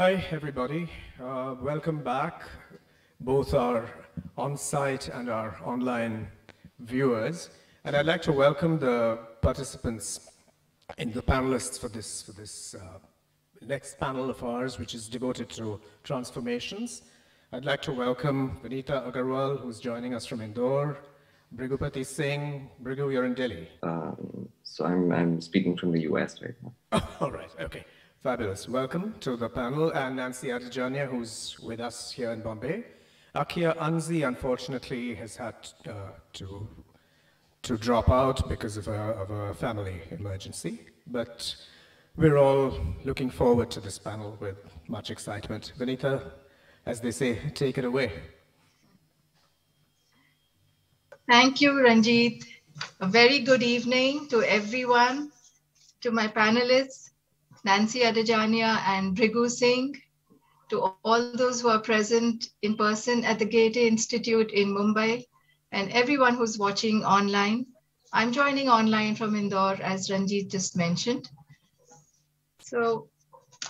Hi, everybody. Welcome back, both our on-site and our online viewers. And I'd like to welcome the participants and the panelists for this next panel of ours, which is devoted to transformations. I'd like to welcome Vinita Agarwal, who's joining us from Indore, Bhrigupati Singh. Bhrigu, you're in Delhi. So I'm speaking from the US right now. Oh, all right, okay. Fabulous. Welcome to the panel, and Nancy Adajania, who's with us here in Bombay. Achia Anzi, unfortunately, has had to drop out because of a family emergency, but we're all looking forward to this panel with much excitement. Vinita, as they say, take it away. Thank you, Ranjit. A very good evening to everyone, to my panelists, Nancy Adajania and Bhrigu Singh, to all those who are present in person at the Goethe-Institut in Mumbai, and everyone who's watching online. I'm joining online from Indore, as Ranjit just mentioned. So,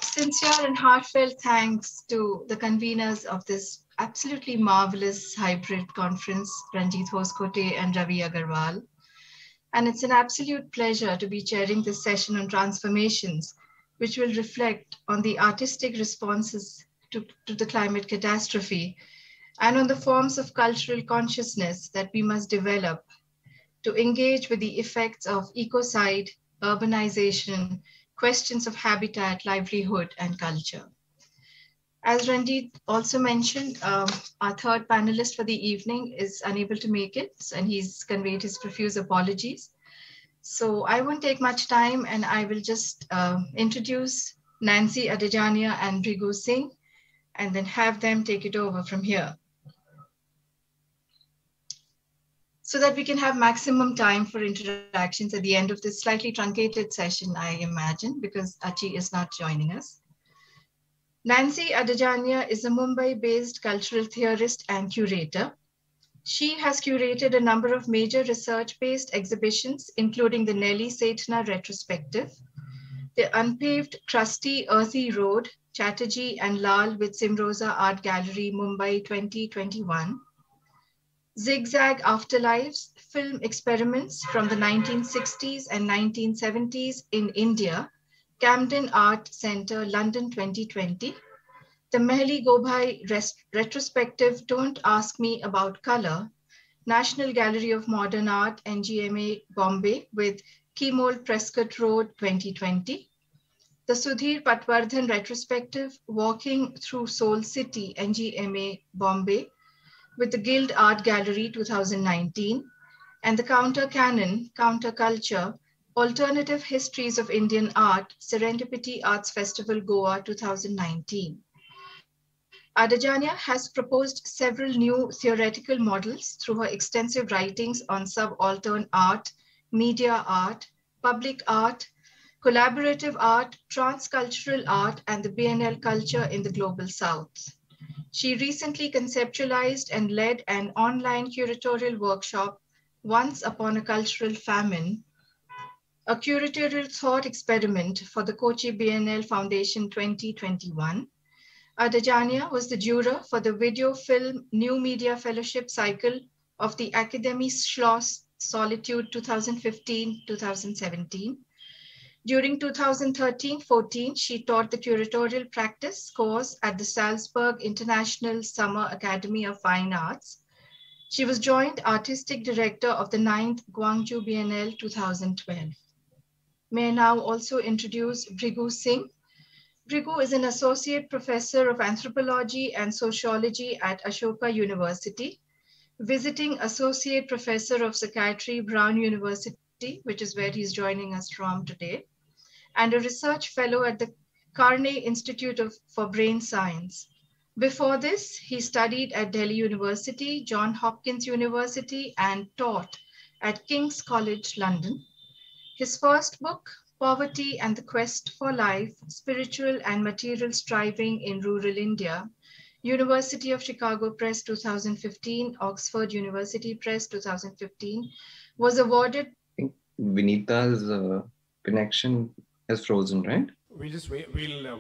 sincere and heartfelt thanks to the conveners of this absolutely marvelous hybrid conference, Ranjit Hoskote and Ravi Agarwal. And it's an absolute pleasure to be chairing this session on transformations, which will reflect on the artistic responses to the climate catastrophe and on the forms of cultural consciousness that we must develop to engage with the effects of ecocide, urbanization, questions of habitat, livelihood, and culture. As Ranjit also mentioned, our third panelist for the evening is unable to make it, and he's conveyed his profuse apologies. So I won't take much time, and I will just introduce Nancy Adajania and Bhrigu Singh, and then have them take it over from here, so that we can have maximum time for interactions at the end of this slightly truncated session, I imagine, because Achia is not joining us. Nancy Adajania is a Mumbai-based cultural theorist and curator. She has curated a number of major research-based exhibitions, including the Nelly Setna Retrospective, the Unpaved Crusty Earthy Road, Chatterjee and Lal with Simrosa Art Gallery, Mumbai 2021, Zigzag Afterlives, film experiments from the 1960s and 1970s in India, Camden Art Centre, London 2020, the Mehli Gobhai Retrospective, Don't Ask Me About Color, National Gallery of Modern Art, NGMA, Bombay, with Keymold Prescott Road 2020, the Sudhir Patwardhan Retrospective, Walking Through Soul City, NGMA, Bombay, with the Guild Art Gallery 2019, and the Counter Canon, Counterculture, Alternative Histories of Indian Art, Serendipity Arts Festival, Goa 2019. Adajania has proposed several new theoretical models through her extensive writings on subaltern art, media art, public art, collaborative art, transcultural art, and the BNL culture in the Global South. She recently conceptualized and led an online curatorial workshop, Once Upon a Cultural Famine, a curatorial thought experiment for the Kochi Biennale Foundation 2021. Adajania was the juror for the Video Film New Media Fellowship Cycle of the Academy Schloss Solitude 2015-2017. During 2013-14, she taught the curatorial practice course at the Salzburg International Summer Academy of Fine Arts. She was joint artistic director of the 9th Gwangju Biennale 2012. May I now also introduce Bhrigu Singh. Bhrigu is an associate professor of anthropology and sociology at Ashoka University, visiting associate professor of psychiatry, Brown University, which is where he's joining us from today, and a research fellow at the Carney Institute for Brain Science. Before this, he studied at Delhi University, Johns Hopkins University, and taught at King's College, London. His first book, Poverty and the Quest for Life, Spiritual and Material Striving in Rural India, University of Chicago Press 2015, Oxford University Press 2015, was awarded. I think Vinita's connection has frozen, right? we'll just wait,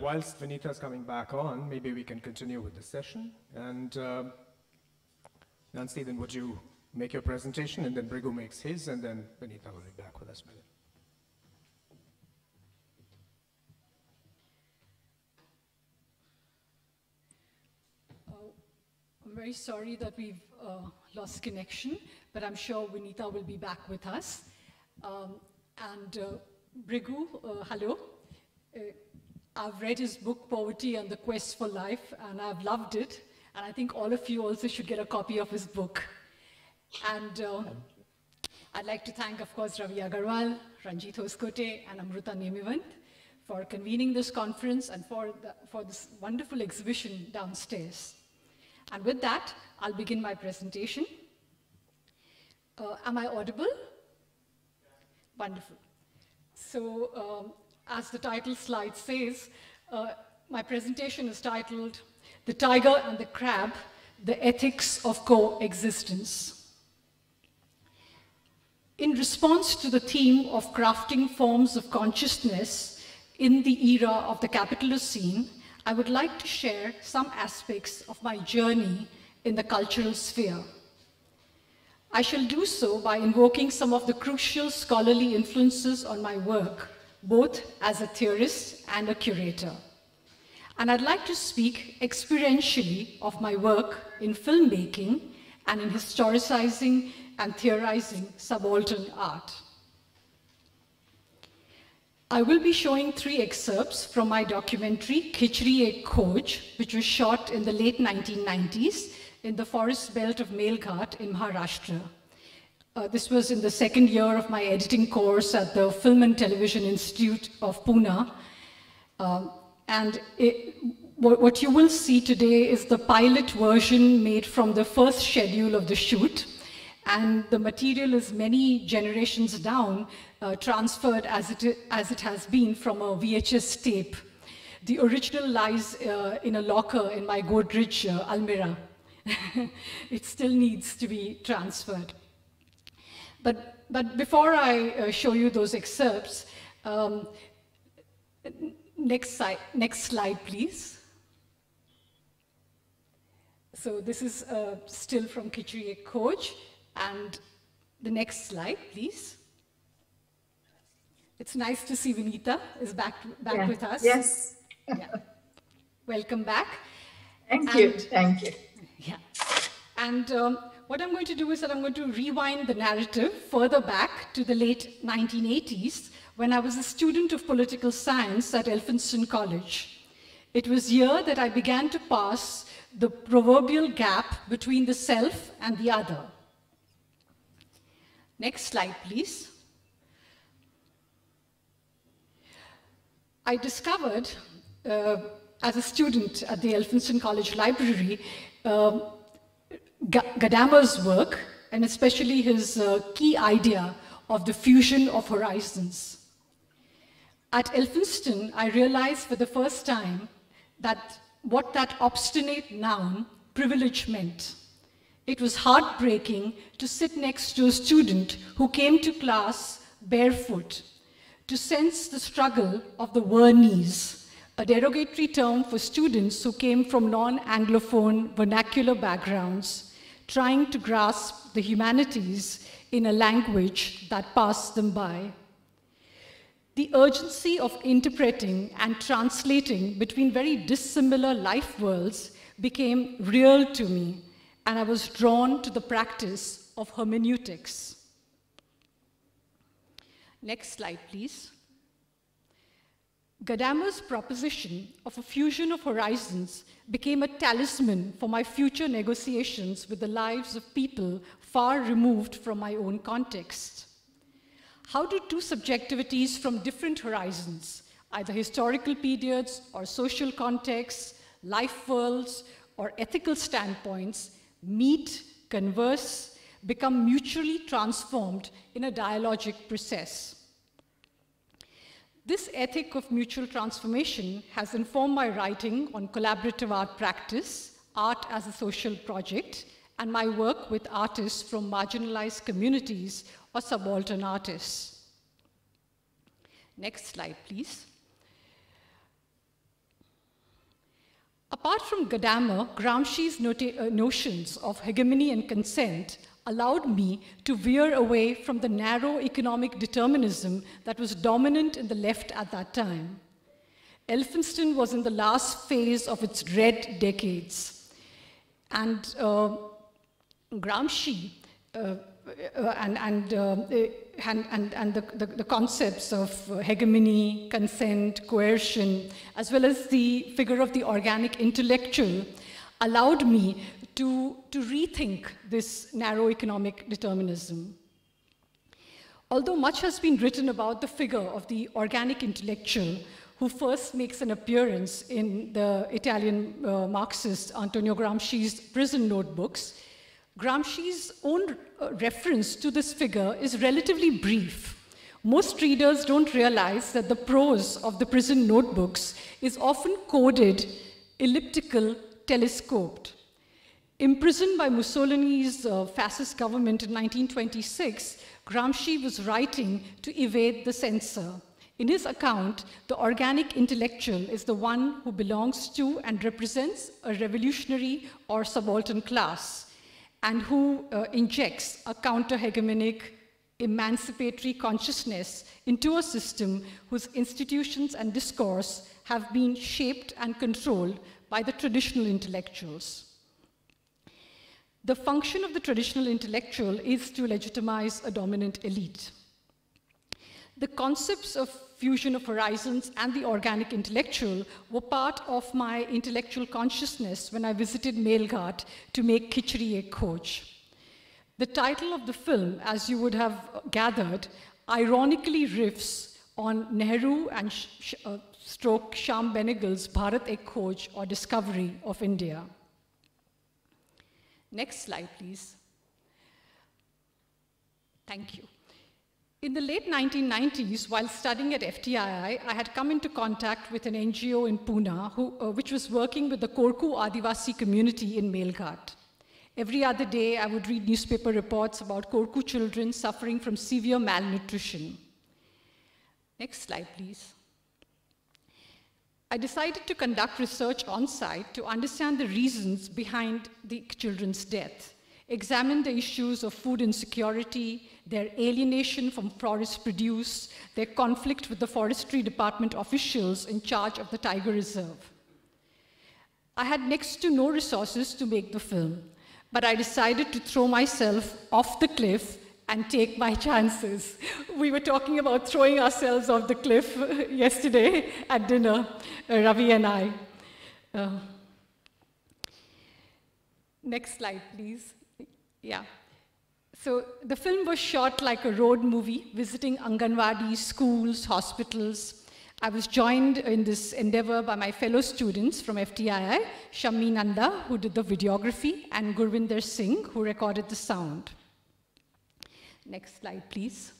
whilst Vinita's coming back on, maybe we can continue with the session. And Nancy, then would you make your presentation, and then Bhrigu makes his, and then Vinita will be back with us with it. I'm very sorry that we've lost connection, but I'm sure Vinita will be back with us. Bhrigu, hello. I've read his book, Poverty and the Quest for Life, and I've loved it. And I think all of you also should get a copy of his book. And I'd like to thank, of course, Ravi Agarwal, Ranjit Hoskote, and Amruta Nemivant for convening this conference and for this wonderful exhibition downstairs. And with that, I'll begin my presentation. Am I audible? Wonderful. So, as the title slide says, my presentation is titled, The Tiger and the Crab, The Ethics of Coexistence. In response to the theme of crafting forms of consciousness in the era of the capitalist scene, I would like to share some aspects of my journey in the cultural sphere. I shall do so by invoking some of the crucial scholarly influences on my work, both as a theorist and a curator. And I'd like to speak experientially of my work in filmmaking and in historicizing and theorizing subaltern art. I will be showing 3 excerpts from my documentary, Khichdi Ek Khoj, which was shot in the late 1990s in the forest belt of Melghat in Maharashtra. This was in the 2nd year of my editing course at the Film and Television Institute of Pune. What you will see today is the pilot version made from the first schedule of the shoot. And the material is many generations down, transferred as it has been from a VHS tape. The original lies in a locker in my Godrej Almirah. It still needs to be transferred. But before I show you those excerpts, next slide, please. So this is still from Khichdi Ek Khoj. And the next slide, please. It's nice to see Vinita is back with us. Yes. Yeah. Welcome back. Thank you. Yeah. And what I'm going to do is that I'm going to rewind the narrative further back to the late 1980s when I was a student of political science at Elphinstone College. It was here that I began to pass the proverbial gap between the self and the other. Next slide, please. I discovered, as a student at the Elphinstone College Library, Gadamer's work, and especially his key idea of the fusion of horizons. At Elphinstone, I realized for the first time that what that obstinate noun, privilege, meant. It was heartbreaking to sit next to a student who came to class barefoot, to sense the struggle of the vernies, a derogatory term for students who came from non-Anglophone vernacular backgrounds, trying to grasp the humanities in a language that passed them by. The urgency of interpreting and translating between very dissimilar life worlds became real to me, and I was drawn to the practice of hermeneutics. Next slide, please. Gadamer's proposition of a fusion of horizons became a talisman for my future negotiations with the lives of people far removed from my own context. How do two subjectivities from different horizons, either historical periods or social contexts, life worlds, or ethical standpoints, meet, converse, become mutually transformed in a dialogic process? This ethic of mutual transformation has informed my writing on collaborative art practice, art as a social project, and my work with artists from marginalized communities or subaltern artists. Next slide, please. Apart from Gadamer, Gramsci's notions of hegemony and consent allowed me to veer away from the narrow economic determinism that was dominant in the left at that time. Elphinstone was in the last phase of its red decades, and Gramsci and the concepts of hegemony, consent, coercion, as well as the figure of the organic intellectual, allowed me to rethink this narrow economic determinism. Although much has been written about the figure of the organic intellectual, who first makes an appearance in the Italian Marxist Antonio Gramsci's prison notebooks, Gramsci's own reference to this figure is relatively brief. Most readers don't realize that the prose of the prison notebooks is often coded, elliptical, telescoped. Imprisoned by Mussolini's fascist government in 1926, Gramsci was writing to evade the censor. In his account, the organic intellectual is the one who belongs to and represents a revolutionary or subaltern class, and who injects a counter-hegemonic, emancipatory consciousness into a system whose institutions and discourse have been shaped and controlled by the traditional intellectuals. The function of the traditional intellectual is to legitimize a dominant elite. The concepts of fusion of horizons and the organic intellectual were part of my intellectual consciousness when I visited Melghat to make Khichdi Ek Khoj. The title of the film, as you would have gathered, ironically riffs on Nehru and stroke Sham Benegal's Bharat Ek Khoj, or Discovery of India. Next slide, please. Thank you. In the late 1990s, while studying at FTII, I had come into contact with an NGO in Pune, which was working with the Korku Adivasi community in Melghat. Every other day, I would read newspaper reports about Korku children suffering from severe malnutrition. Next slide, please. I decided to conduct research on-site to understand the reasons behind the children's death, examine the issues of food insecurity, their alienation from forest produce, their conflict with the forestry department officials in charge of the tiger reserve. I had next to no resources to make the film, but I decided to throw myself off the cliff and take my chances. We were talking about throwing ourselves off the cliff yesterday at dinner, Ravi and I. Next slide, please. Yeah. So the film was shot like a road movie, visiting Anganwadis, schools, hospitals. I was joined in this endeavor by my fellow students from FTII, Shammi Nanda, who did the videography, and Gurvinder Singh, who recorded the sound. Next slide, please.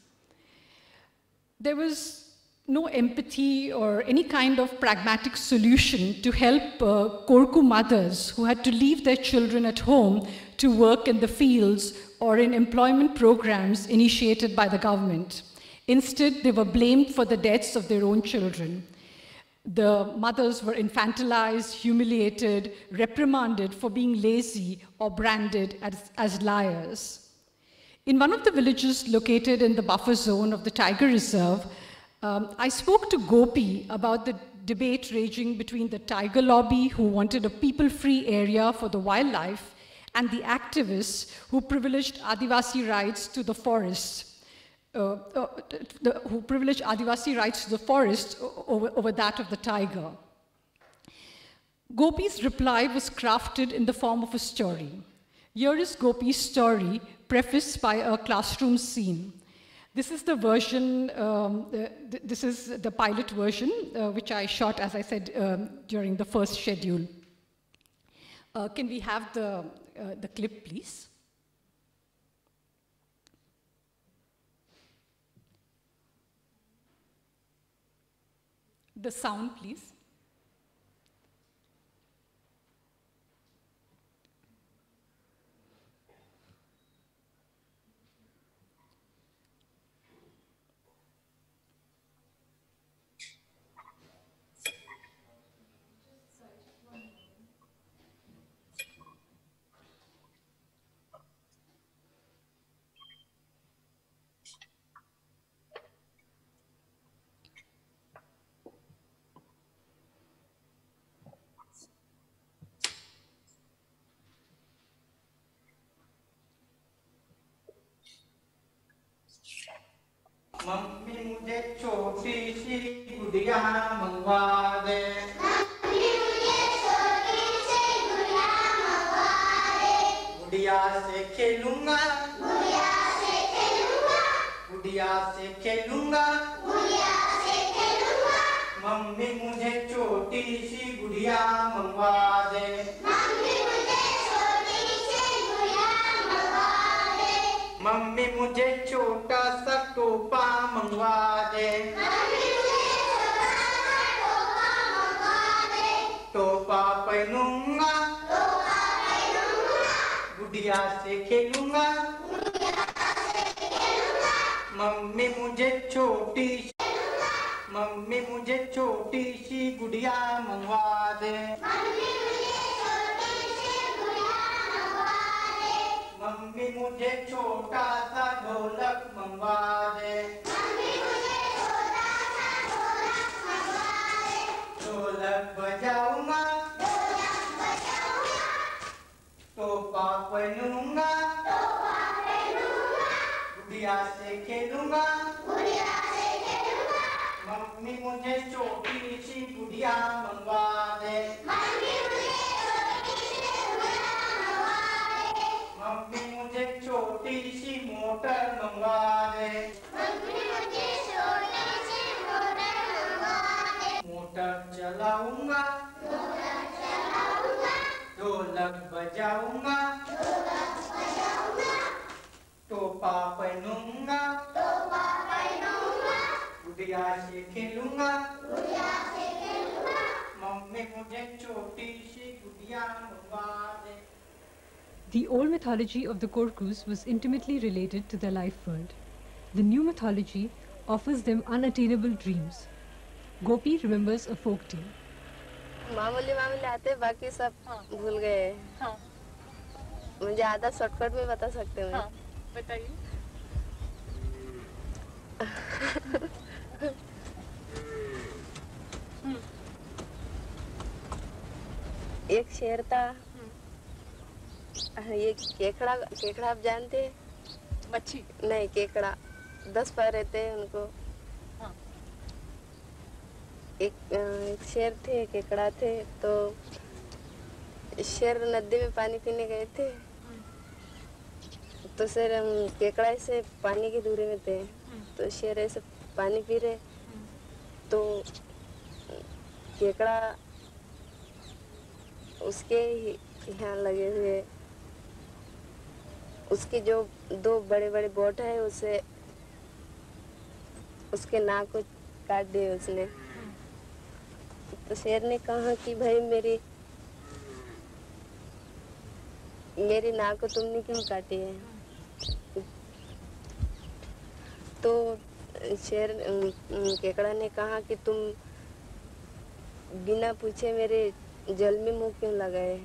There was no empathy or any kind of pragmatic solution to help Korku mothers who had to leave their children at home to work in the fields or in employment programs initiated by the government. Instead, they were blamed for the deaths of their own children. The mothers were infantilized, humiliated, reprimanded for being lazy, or branded as liars. In one of the villages located in the buffer zone of the tiger reserve, I spoke to Gopi about the debate raging between the tiger lobby, who wanted a people-free area for the wildlife, and the activists who privileged Adivasi rights to the forest, over that of the tiger. Gopi's reply was crafted in the form of a story. Here is Gopi's story, prefaced by a classroom scene. This is the version, this is the pilot version, which I shot, as I said, during the first schedule. Can we have the clip, please? The sound, please. Mummy मुझे छोटी सी गुड़िया मंगवा दे। Mummy मुझे छोटी सी गुड़िया मंगवा दे। गुड़िया से खेलूंगा, गुड़िया से खेलूंगा, गुड़िया से खेलूंगा, गुड़िया से खेलूंगा। मम्मी मुझे छोटी सी गुड़िया मंगवा दे। मम्मी मुझे छोटी सी गुड़िया मंगवा दे। मम्मी मुझे छोटा सा टोपा मंगवा दे। मम्मी मुझे छोटा सा टोपा मंगवा दे। टोपा पहनूंगा, टोपा पहनूंगा, गुड़िया से खेलूंगा, गुड़िया से खेलूंगा। मम्मी मुझे छोटी, मम्मी मुझे छोटी सी गुड़िया मंगवा दे। मम्मी मुझे छोटी सी गुड़िया मंगवा दे। मम्मी मुझे छोटा सा ढोलक मंगवा दे। मम्मी मुझे छोटा सा ढोलक मंगवा दे। ढोलक बजाऊंगा, ढोलक बजाऊंगा, टोपा पहनूंगा, टोपा पहनूंगा, गुड़िया से खेलूंगा, गुड़िया से खेलूंगा। मम्मी मुझे छोटी सी गुड़िया मंगवा दे। मम्मी मुझे छोटी सी गुड़िया मंगवा दे। मम्मी मुझे छोटी सी मोटर मंगवा दे। मम्मी मुझे छोटी सी मोटर मंगवा दे। मोटर चलाऊंगा, मोटर चलाऊंगा, ढोलक बजाऊंगा, ढोलक बजाऊंगा, टोपा पहनूंगा, टोपा पहनूंगा, गुड़िया से खेलूंगा, गुड़िया से खेलूंगा। मम्मी मुझे छोटी सी गुड़िया मंगवा दे। The old mythology of the Korkus was intimately related to their life world. The new mythology offers them unattainable dreams. Gopi remembers a folk tale. मामूली मामूली आते, बाकी सब भूल गए। हाँ। मुझे आधा शॉर्टकट में बता सकते हो? हाँ, बताइए। एक शेर था, ये केकड़ा, केकड़ा आप जानते हैं? मच्छी? नहीं, केकड़ा। 10 पैर रहते हैं उनको। हाँ। एक शेर थे, केकड़ा थे, तो शेर नदी में पानी पीने गए थे, तो शेर केकड़ा से पानी की दूरी में थे, तो शेर ऐसे पानी पी रहे, तो केकड़ा उसके यहाँ लगे हुए, उसकी जो 2 बड़े बड़े बोट है, उसे उसके नाक को काट दिए उसने। तो शेर ने कहा कि भाई मेरी नाक को तुमने क्यों काटी है? तो शेर केकड़ा ने कहा कि तुम बिना पूछे मेरे जल में मुंह क्यों लगाए?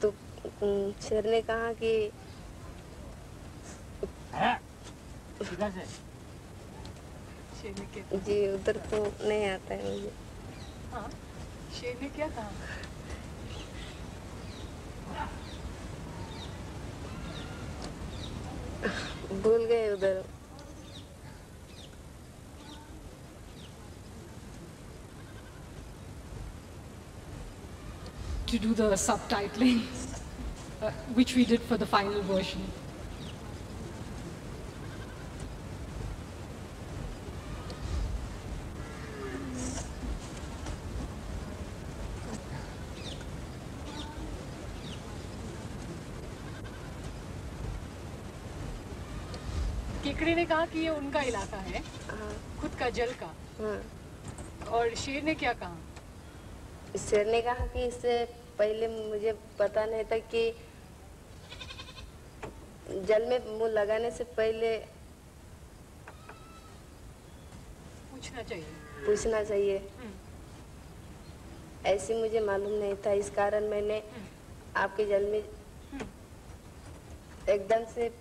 तो शेर ने कहा कि जी उधर तो नहीं आता है मुझे। हाँ, शेर ने क्या कहा? भूल गए उधर। To do the subtitling, which we did for the final version. केकड़े ने कहा कि ये उनका इलाका है, खुद का जल का। और शेर ने क्या कहा? शेर ने कहा कि इससे पहले मुझे पता नहीं था कि जल में मुंह लगाने से पहले पूछना चाहिए। ऐसे मुझे मालूम नहीं था, इस कारण मैंने आपके जल में एकदम से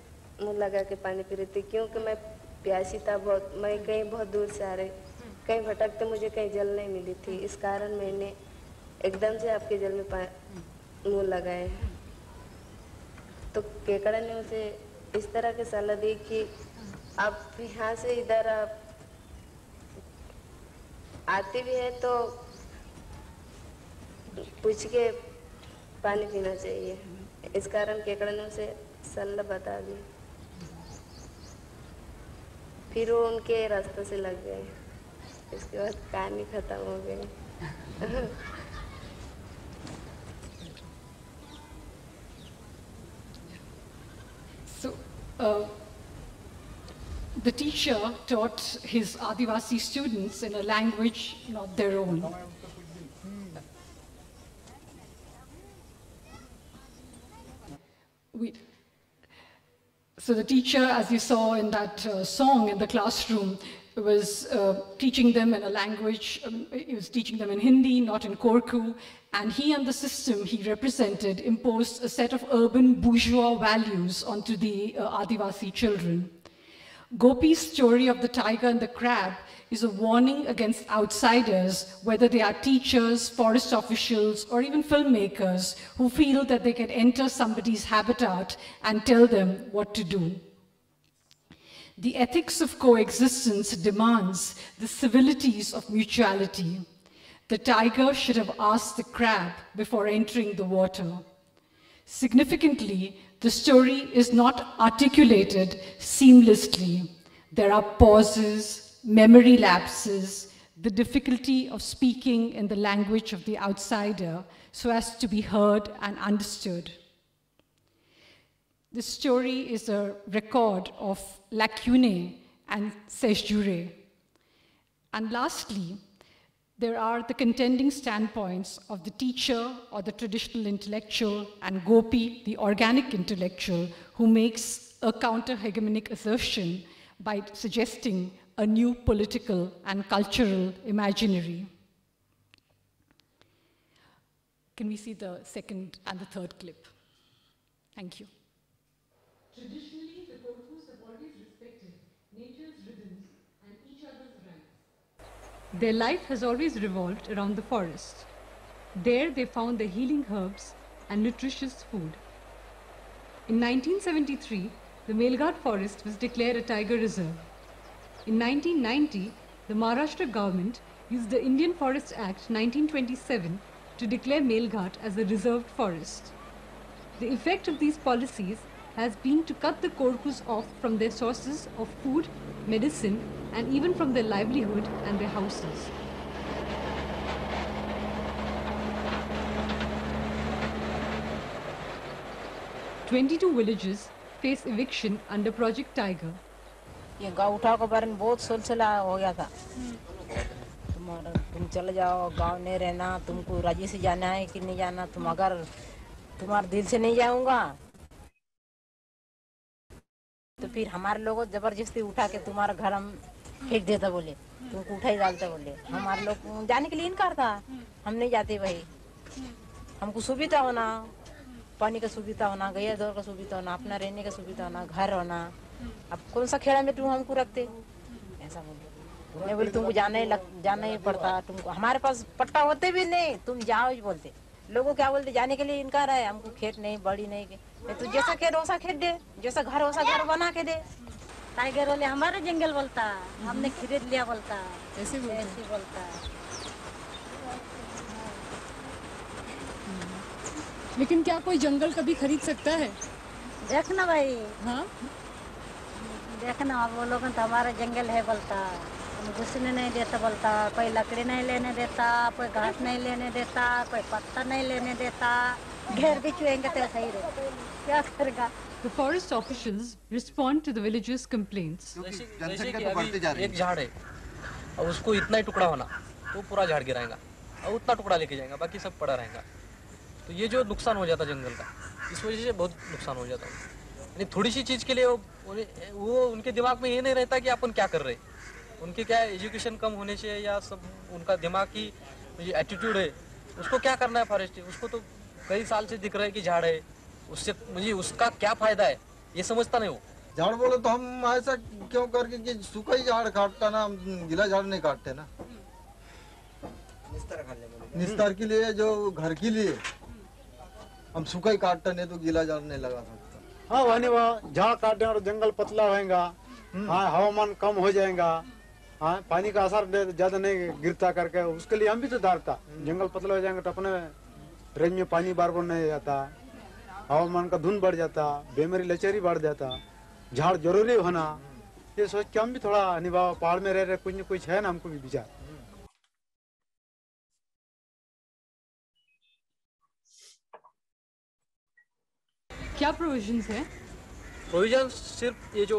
मुंह लगा के पानी पी रही थी, क्योंकि मैं प्यासी था बहुत। मैं कहीं बहुत दूर से आ रही, कहीं भटकते मुझे कहीं जल नहीं मिली थी, इस कारण मैंने एकदम से आपके जल में मुंह लगाए। तो केकड़ा ने उसे इस तरह की सलाह दी कि आप यहाँ से इधर आप आते भी है तो पूछ के पानी पीना चाहिए। इस कारण केकड़नों से सल्ला बता दी, फिर वो उनके रास्ते से लग गए। इसके बाद कहानी खत्म हो गई। So, the teacher taught his Adivasi students in a language not their own. So the teacher, as you saw in that song in the classroom, was teaching them in a language, he was teaching them in Hindi, not in Korku, and he and the system he represented imposed a set of urban bourgeois values onto the Adivasi children. Gopi's story of the tiger and the crab is a warning against outsiders, whether they are teachers, forest officials, or even filmmakers who feel that they can enter somebody's habitat and tell them what to do. The ethics of coexistence demands the civilities of mutuality. The tiger should have asked the crab before entering the water. Significantly, the story is not articulated seamlessly. There are pauses, memory lapses, the difficulty of speaking in the language of the outsider so as to be heard and understood. This story is a record of lacunae and césure. And lastly, there are the contending standpoints of the teacher or the traditional intellectual and Gopi, the organic intellectual, who makes a counter-hegemonic assertion by suggesting a new political and cultural imaginary. Can we see the second and the third clip? Thank you. Traditionally, the Korkus have always respected nature's rhythms and each other's rights. Their life has always revolved around the forest. There they found the healing herbs and nutritious food. In 1973, the Melghat forest was declared a tiger reserve. In 1990, the Maharashtra government used the Indian Forest Act 1927 to declare Melghat as a reserved forest. The effect of these policies has been to cut the Korkus off from their sources of food, medicine, and even from their livelihood and their houses. "22 villages face eviction under Project Tiger. ये गाँव उठाव के बारे में बहुत सिलसिला हो गया था। तुम चले जाओ, गाँव नहीं रहना, तुमको राज्य से जाना है कि नहीं जाना, तुम अगर तुम्हारे दिल से नहीं जाऊंगा तो फिर हमारे लोगों जबरदस्ती उठा के तुम्हारा घर हम फेंक देता, बोले तुमको उठा ही डालता, बोले हमारे लोग जाने के लिए इनकार था, हम नहीं जाते भाई। हमको सुविधा होना, पानी का सुविधा होना, गैया दौर का सुविधा होना, अपना रहने का सुविधा होना, घर होना, अब कौन सा खेड़ा में तुम हमको रखते, ऐसा बोले। मैं बोले तुमको जाना ही पड़ता, तुमको हमारे पास पट्टा होते भी नहीं, तुम जाओ ही बोलते। लोगों क्या बोलते, जाने के लिए इनकार है, हमको खेत नहीं, बड़ी नहीं, तो जैसा खेत वैसा खेत दे, जैसा घर वैसा घर बना के दे। टाइगर वाले हमारे जंगल बोलता, हमने खरीद लिया बोलता, ऐसे बोलता। लेकिन क्या कोई जंगल कभी खरीद सकता है? देखना भाई, हाँ देखना, वो लोग तो हमारा जंगल है बोलता, घुसने नहीं देता बोलता, कोई लकड़ी नहीं लेने देता, कोई घास नहीं लेने देता, कोई पत्ता नहीं लेने देता, घेर भी चुएंगे तो सही रहे, क्या करेगा। The forest officials respond to the villagers' complaints. एक झाड़ है और उसको इतना ही टुकड़ा होना तो पूरा झाड़ गिराएगा और उतना टुकड़ा लेके जाएगा, बाकी सब पड़ा रहेगा। तो ये जो नुकसान हो जाता जंगल का, इस वजह से बहुत नुकसान हो जाता है। थोड़ी सी चीज़ के लिए वो उनके दिमाग में ये नहीं रहता कि अपन क्या कर रहे हैं। उनके क्या एजुकेशन कम होने से या सब उनका दिमाग की जो एटीट्यूड है, उसको क्या करना है फॉरेस्ट, उसको तो कई साल से दिख रहा है कि झाड़ है, उससे मुझे उसका क्या फायदा है ये समझता नहीं। वो झाड़ बोले तो हम ऐसा क्यों करके कि सूखा ही झाड़ काटता ना, हम गीला झाड़ नहीं काटते ना। निस्तार के लिए, जो घर के लिए हम सूखा ही काटते, नहीं तो गीला झाड़ नहीं लगा सकता। हाँ वही झाड़ काटे और जंगल पतला होएगा हाँ हवामान कम हो जाएगा, हाँ पानी का असर ज्यादा नहीं गिरता करके, उसके लिए हम भी तो धारता। जंगल पतले हो जाएंगे तो अपने रेंज में पानी बार बार नहीं जाता, हवामान का धुंध बढ़ जाता, बेमारी लचेरी बढ़ जाता, झाड़ जरूरी होना, ये सोच के हम भी थोड़ा निभाव, पहाड़ में रह रहे कुछ न कुछ है ना हमको भी विचार। क्या प्रोविजंस है? प्रोविजन सिर्फ ये जो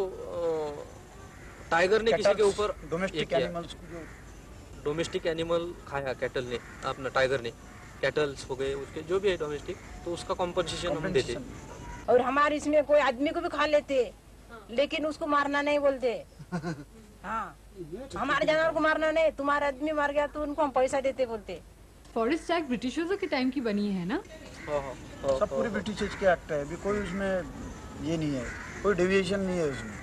टाइगर ने किसी के ऊपर डोमेस्टिक एनिमल्स को जो डोमेस्टिक एनिमल खाया, कैटल ने, अपना टाइगर ने, कैटल्स हो गए उसके जो भी है डोमेस्टिक, तो उसका कॉम्पनसेशन हम देते। और हमारे इसमें कोई आदमी को भी खा लेते, लेकिन उसको मारना नहीं बोलते। हाँ, हमारे जानवर को मारना नहीं, तुम्हारा आदमी मर गया तो उनको हम पैसा देते बोलते। फॉरेस्ट एक्ट ब्रिटिशर्स के टाइम की बनी है ना? सब पूरी ब्रिटिशर्स के एक्ट है, अभी कोई उसमें ये नहीं है, कोई डेविएशन नहीं है उसमें।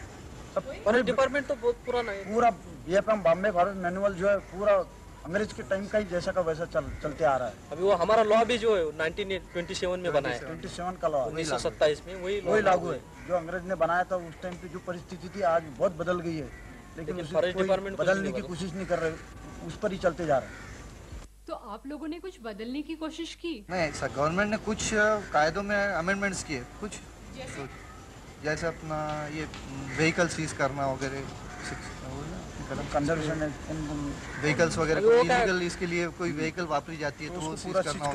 फॉरेस्ट डिपार्टमेंट तो बहुत पुराना है, पूरा ये अपना बॉम्बे फॉरेस्ट मैनुअल जो है पूरा अंग्रेज के टाइम का ही जैसा का वैसा चलते आ रहा है। अभी वो हमारा लॉ भी जो है 1927 में बना है, 27 का लॉ 1927 में वही लागू है जो अंग्रेज ने बनाया था। उस टाइम पे जो परिस्थिति थी आज बहुत बदल गई है, लेकिन फॉरेस्ट डिपार्टमेंट बदलने की कोशिश नहीं कर रहे, उस पर ही चलते जा रहे हैं। तो आप लोगों ने कुछ बदलने की कोशिश की? नहीं सर, गवर्नमेंट ने कुछ कायदों में अमेंडमेंट्स किए, कुछ जैसे अपना ये व्हीकल सीज करना वगैरह, कंजर्वेशन व्हीकल्स वगैरह इलीगल, इसके लिए कोई व्हीकल वापरी जाती है तो वो सीज करना,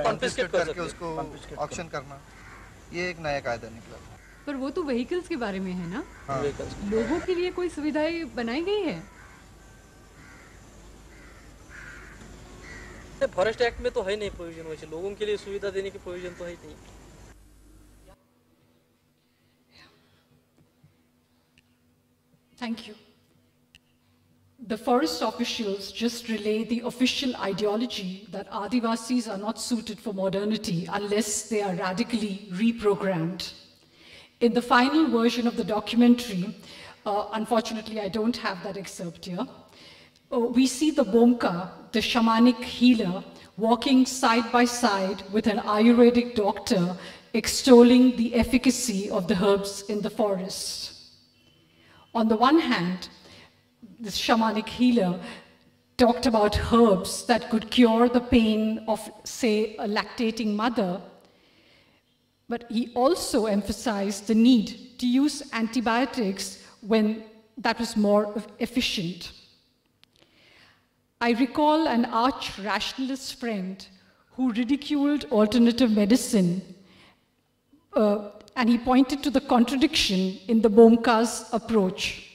कॉन्फिस्केट करके उसको ऑक्शन करना, ये एक नया कायदा निकला। पर वो तो व्हीकल्स के बारे में है ना? हाँ। लोगों के लिए कोई सुविधाएं बनाई गई है? फॉरेस्ट एक्ट में तो है नहीं प्रोविजन, वैसे लोगों के लिए सुविधा देने की प्रोविजन तो है नहीं। Thank you. The forest officials just relay the official ideology that Adivasis are not suited for modernity unless they are radically reprogrammed. In the final version of the documentary, unfortunately I don't have that excerpt here, we see the Bomka, the shamanic healer, walking side by side with an Ayurvedic doctor, extolling the efficacy of the herbs in the forest. On the one hand, this shamanic healer talked about herbs that could cure the pain of, say, a lactating mother, but he also emphasized the need to use antibiotics when that was more efficient. I recall an arch rationalist friend who ridiculed alternative medicine, and he pointed to the contradiction in the Bomka's approach.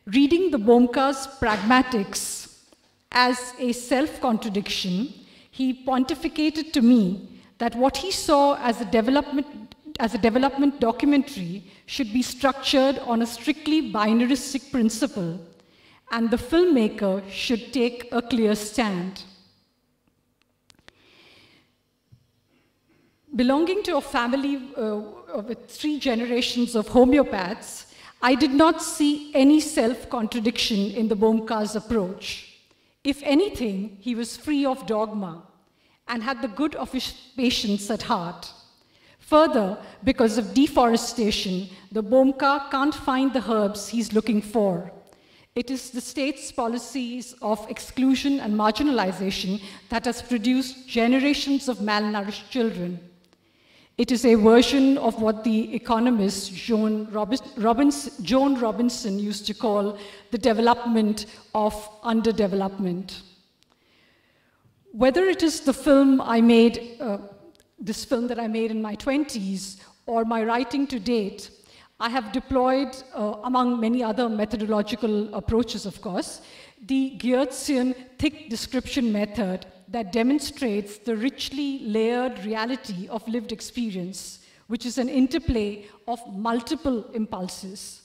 Reading the Bomka's pragmatics as a self-contradiction, he pontificated to me that what he saw as a development documentary should be structured on a strictly binaristic principle, and the filmmaker should take a clear stand. Belonging to a family with 3 generations of homeopaths, I did not see any self-contradiction in the Bomka's approach. If anything, he was free of dogma and had the good of his patients at heart. Further, because of deforestation, the Bomka can't find the herbs he's looking for. It is the state's policies of exclusion and marginalization that has produced generations of malnourished children. It is a version of what the economist Joan Robinson used to call the development of underdevelopment. Whether it is the film I made, this film that I made in my 20s, or my writing to date, I have deployed, among many other methodological approaches, of course, the Goethe-Institut thick description method that demonstrates the richly layered reality of lived experience, which is an interplay of multiple impulses.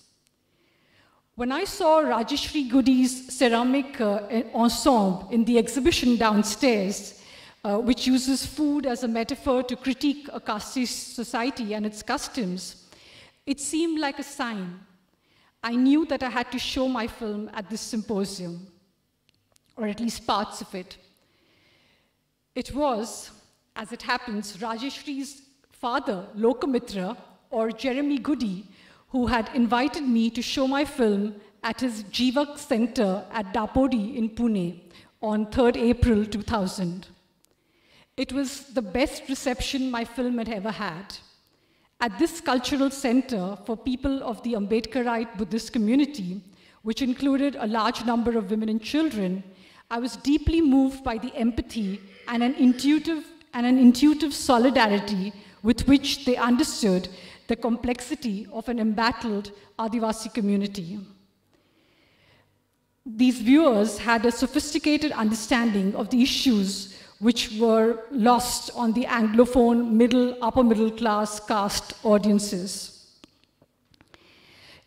When I saw Rajeshri Goody's ceramic ensemble in the exhibition downstairs, which uses food as a metaphor to critique a casteist society and its customs, it seemed like a sign. I knew that I had to show my film at this symposium, or at least parts of it. It was, as it happens, Rajeshri's father, Lokamitra, or Jeremy Goody, who had invited me to show my film at his Jivak Center at Dapodi in Pune on 3rd April 2000. It was the best reception my film had ever had. At this cultural center for people of the Ambedkarite Buddhist community, which included a large number of women and children, I was deeply moved by the empathy and an intuitive solidarity with which they understood the complexity of an embattled Adivasi community. These viewers had a sophisticated understanding of the issues which were lost on the Anglophone upper middle class caste audiences.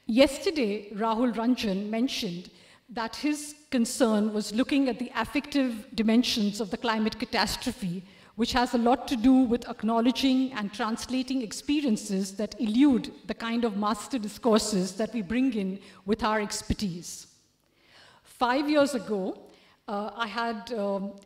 Yesterday, Rahul Ranjan mentioned that his concern was looking at the affective dimensions of the climate catastrophe, which has a lot to do with acknowledging and translating experiences that elude the kind of master discourses that we bring in with our expertise. 5 years ago, I had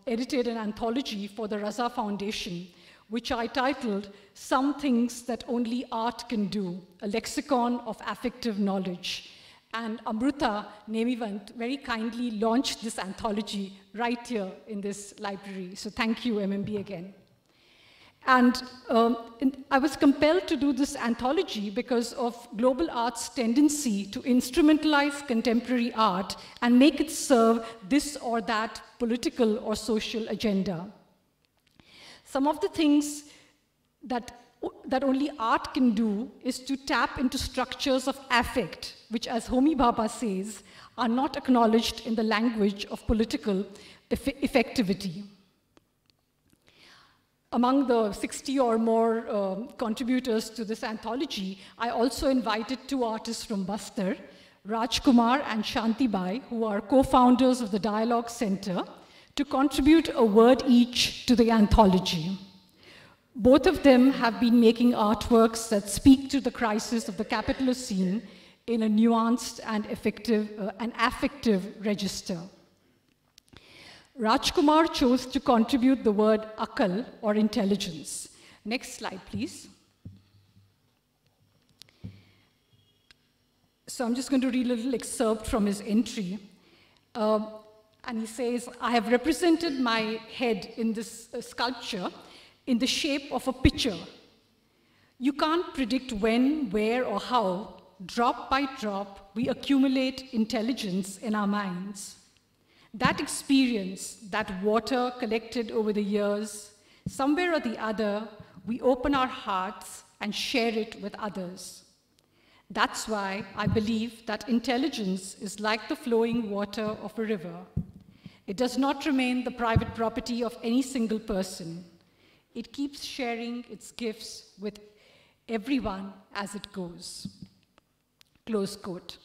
edited an anthology for the Raza Foundation, which I titled Some Things That Only Art Can Do, a Lexicon of Affective Knowledge. And Amruta Nemivant very kindly launched this anthology right here in this library. So thank you, MMB, again. And I was compelled to do this anthology because of global art's tendency to instrumentalize contemporary art and make it serve this or that political or social agenda. Some of the things that only art can do is to tap into structures of affect, which, as Homi Bhabha says, are not acknowledged in the language of political effectivity. Among the 60 or more contributors to this anthology, I also invited 2 artists from Bastar, Rajkumar and Shantibai, who are co-founders of the Dialogue Center, to contribute a word each to the anthology. Both of them have been making artworks that speak to the crisis of the capitalist scene in a nuanced and affective register. Rajkumar chose to contribute the word akal, or intelligence. Next slide, please. So I'm just going to read a little excerpt from his entry. And he says, I have represented my head in this sculpture in the shape of a pitcher. You can't predict when, where, or how, drop by drop, we accumulate intelligence in our minds. That experience, that water collected over the years, somewhere or the other, we open our hearts and share it with others. That's why I believe that intelligence is like the flowing water of a river. It does not remain the private property of any single person. It keeps sharing its gifts with everyone as it goes. Close quote.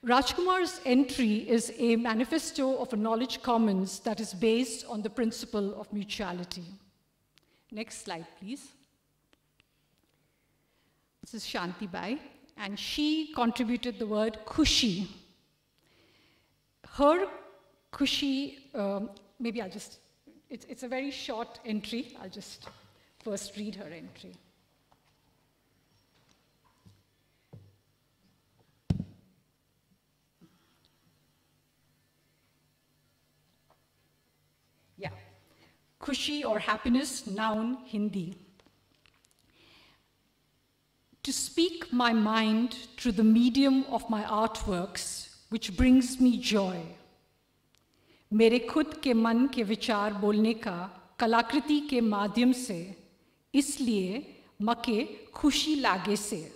Rajkumar's entry is a manifesto of a knowledge commons that is based on the principle of mutuality. Next slide, please. This is Shantibai, and she contributed the word khushi. Her khushi, maybe I'll just, it's a very short entry. I'll just first read her entry. Yeah, khushi or happiness, noun, Hindi. To speak my mind through the medium of my artworks, which brings me joy. मेरे खुद के मन के विचार बोलने का कलाकृति के माध्यम से, इसलिए मके खुशी लागे से.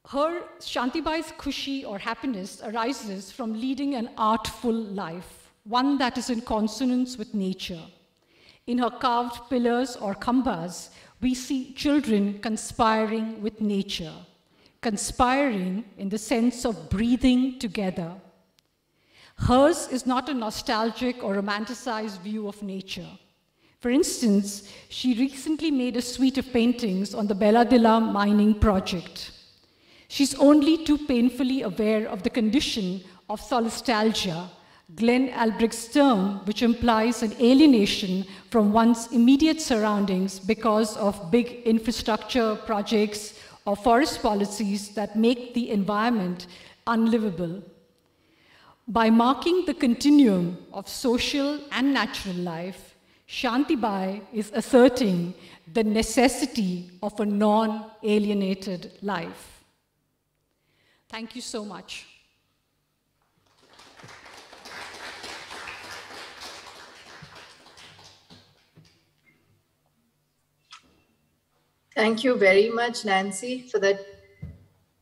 Her, Shantibai's khushi or happiness arises from leading an artful life, one that is in consonance with nature. In her carved pillars or khambas, we see children conspiring with nature, conspiring in the sense of breathing together. Hers is not a nostalgic or romanticized view of nature. For instance, she recently made a suite of paintings on the Belladilla mining project. She's only too painfully aware of the condition of solastalgia, Glenn Albrecht's term, which implies an alienation from one's immediate surroundings because of big infrastructure projects of forest policies that make the environment unlivable. By marking the continuum of social and natural life, Shantibai is asserting the necessity of a non-alienated life. Thank you so much. Thank you very much, Nancy, for that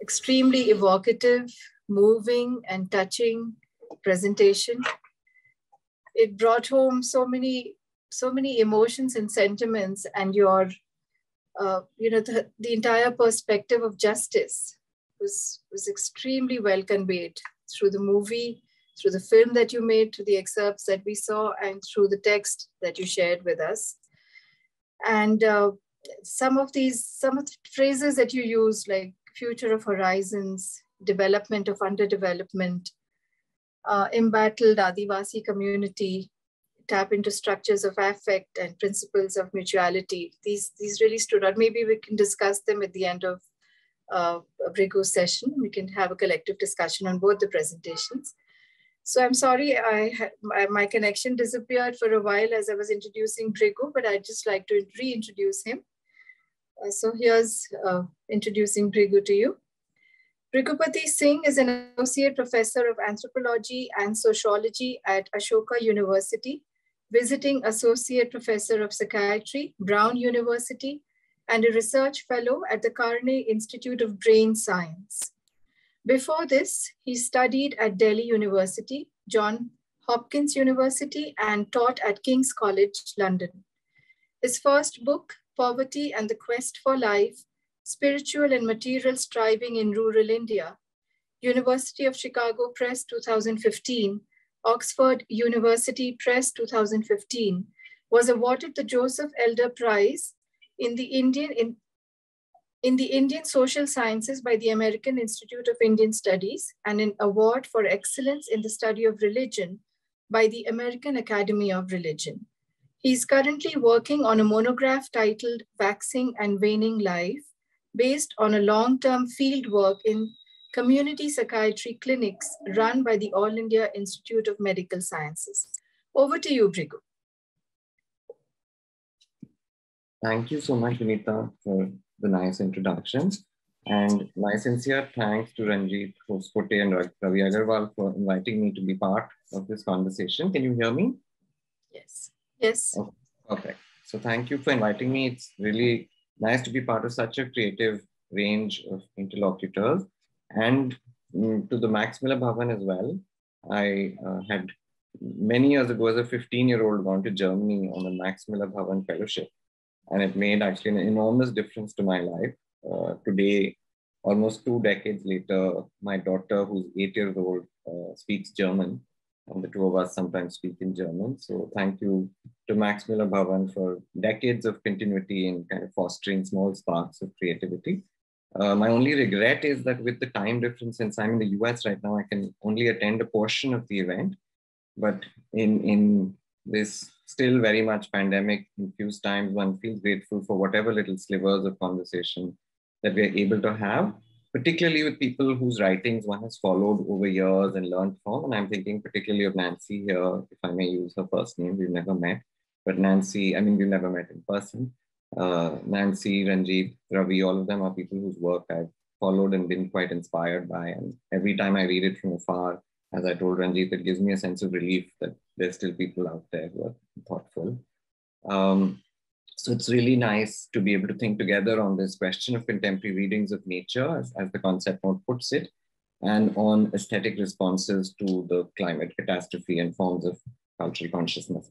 extremely evocative, moving, and touching presentation. It brought home so many emotions and sentiments, and your, the entire perspective of justice was extremely well conveyed through the movie, through the film that you made, through the excerpts that we saw, and through the text that you shared with us. And some of the phrases that you used, like future of horizons, development of underdevelopment, embattled Adivasi community, tap into structures of affect and principles of mutuality. These really stood out. Maybe we can discuss them at the end of Bhrigu's session. We can have a collective discussion on both the presentations. So I'm sorry, my connection disappeared for a while as I was introducing Bhrigu, but I'd just like to reintroduce him. So here's introducing Bhrigu to you. Bhrigupati Singh is an associate professor of anthropology and sociology at Ashoka University, visiting associate professor of psychiatry, Brown University, and a research fellow at the Carney Institute of Brain Science. Before this, he studied at Delhi University, Johns Hopkins University, and taught at King's College, London. His first book, Poverty and the Quest for Life, Spiritual and Material Striving in Rural India, University of Chicago Press 2015, Oxford University Press 2015, was awarded the Joseph Elder Prize in the Indian Social Sciences by the American Institute of Indian Studies, and an award for excellence in the study of religion by the American Academy of Religion. He is currently working on a monograph titled Waxing and Waning Life, based on a long-term field work in community psychiatry clinics run by the All India Institute of Medical Sciences. Over to you, Bhrigu. Thank you so much, Vinita, for the nice introductions. And my sincere thanks to Ranjit, Hoskote, and Ravi Agarwal for inviting me to be part of this conversation. Can you hear me? Yes. Yes. Oh, perfect. So thank you for inviting me. It's really nice to be part of such a creative range of interlocutors. And to the Max Miller Bhavan as well. I had many years ago as a 15-year-old gone to Germany on a Max Miller Bhavan fellowship. And it made actually an enormous difference to my life. Today, almost 2 decades later, my daughter, who's 8 years old, speaks German. And the two of us sometimes speak in German. So thank you to Max Miller Bhavan for decades of continuity in kind of fostering small sparks of creativity. My only regret is that with the time difference, since I'm in the US right now, I can only attend a portion of the event. But in this still very much pandemic-infused times, one feels grateful for whatever little slivers of conversation that we're able to have, particularly with people whose writings one has followed over years and learned from. And I'm thinking particularly of Nancy here, if I may use her first name. We've never met, but Nancy, I mean, we've never met in person. Nancy, Ranjit, Ravi, all of them are people whose work I've followed and been quite inspired by. And every time I read it from afar, as I told Ranjit, it gives me a sense of relief that there's still people out there who are thoughtful. So it's really nice to be able to think together on this question of contemporary readings of nature, as the concept note puts it, and on aesthetic responses to the climate catastrophe and forms of cultural consciousness.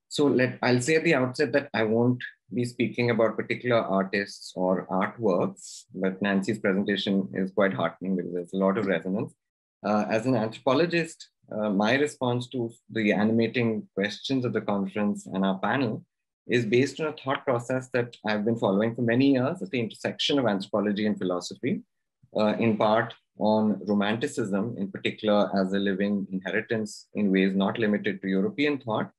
So I'll say at the outset that I won't be speaking about particular artists or artworks, but Nancy's presentation is quite heartening because there's a lot of resonance. As an anthropologist, my response to the animating questions of the conference and our panel is based on a thought process that I've been following for many years at the intersection of anthropology and philosophy, in part on romanticism, in particular as a living inheritance in ways not limited to European thought,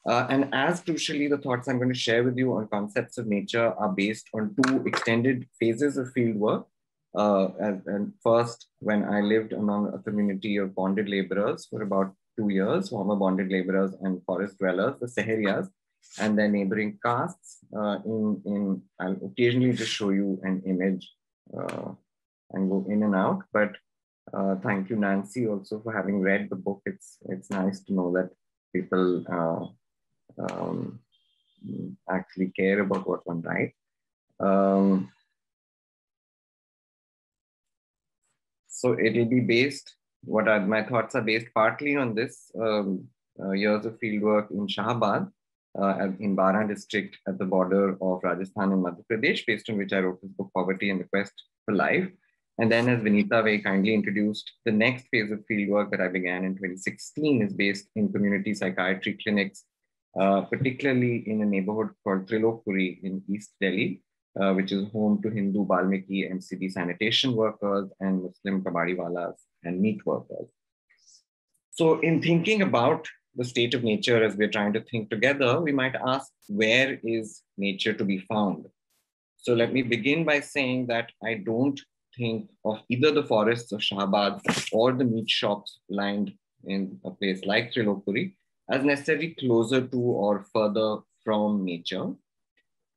And as crucially, the thoughts I'm going to share with you on concepts of nature are based on two extended phases of field work. And first, when I lived among a community of bonded laborers for about 2 years, former bonded laborers and forest dwellers, the Seheriyas, and their neighboring castes. I'll occasionally just show you an image and go in and out. But thank you, Nancy, also for having read the book. It's nice to know that people actually care about what one writes. So it will be based, my thoughts are based partly on this years of fieldwork in Shahabad, in Bhavan district at the border of Rajasthan and Madhya Pradesh, based on which I wrote this book, Poverty and the Quest for Life. And then, as Vinita very kindly introduced, the next phase of fieldwork that I began in 2016 is based in community psychiatry clinics, particularly in a neighborhood called Trilokpuri in East Delhi, which is home to Hindu Balmiki MCD sanitation workers and Muslim kabadiwalas and meat workers. So in thinking about the state of nature as we're trying to think together, we might ask, where is nature to be found? So let me begin by saying that I don't think of either the forests of Shahabad or the meat shops lined in a place like Trilokpuri as necessarily closer to or further from nature.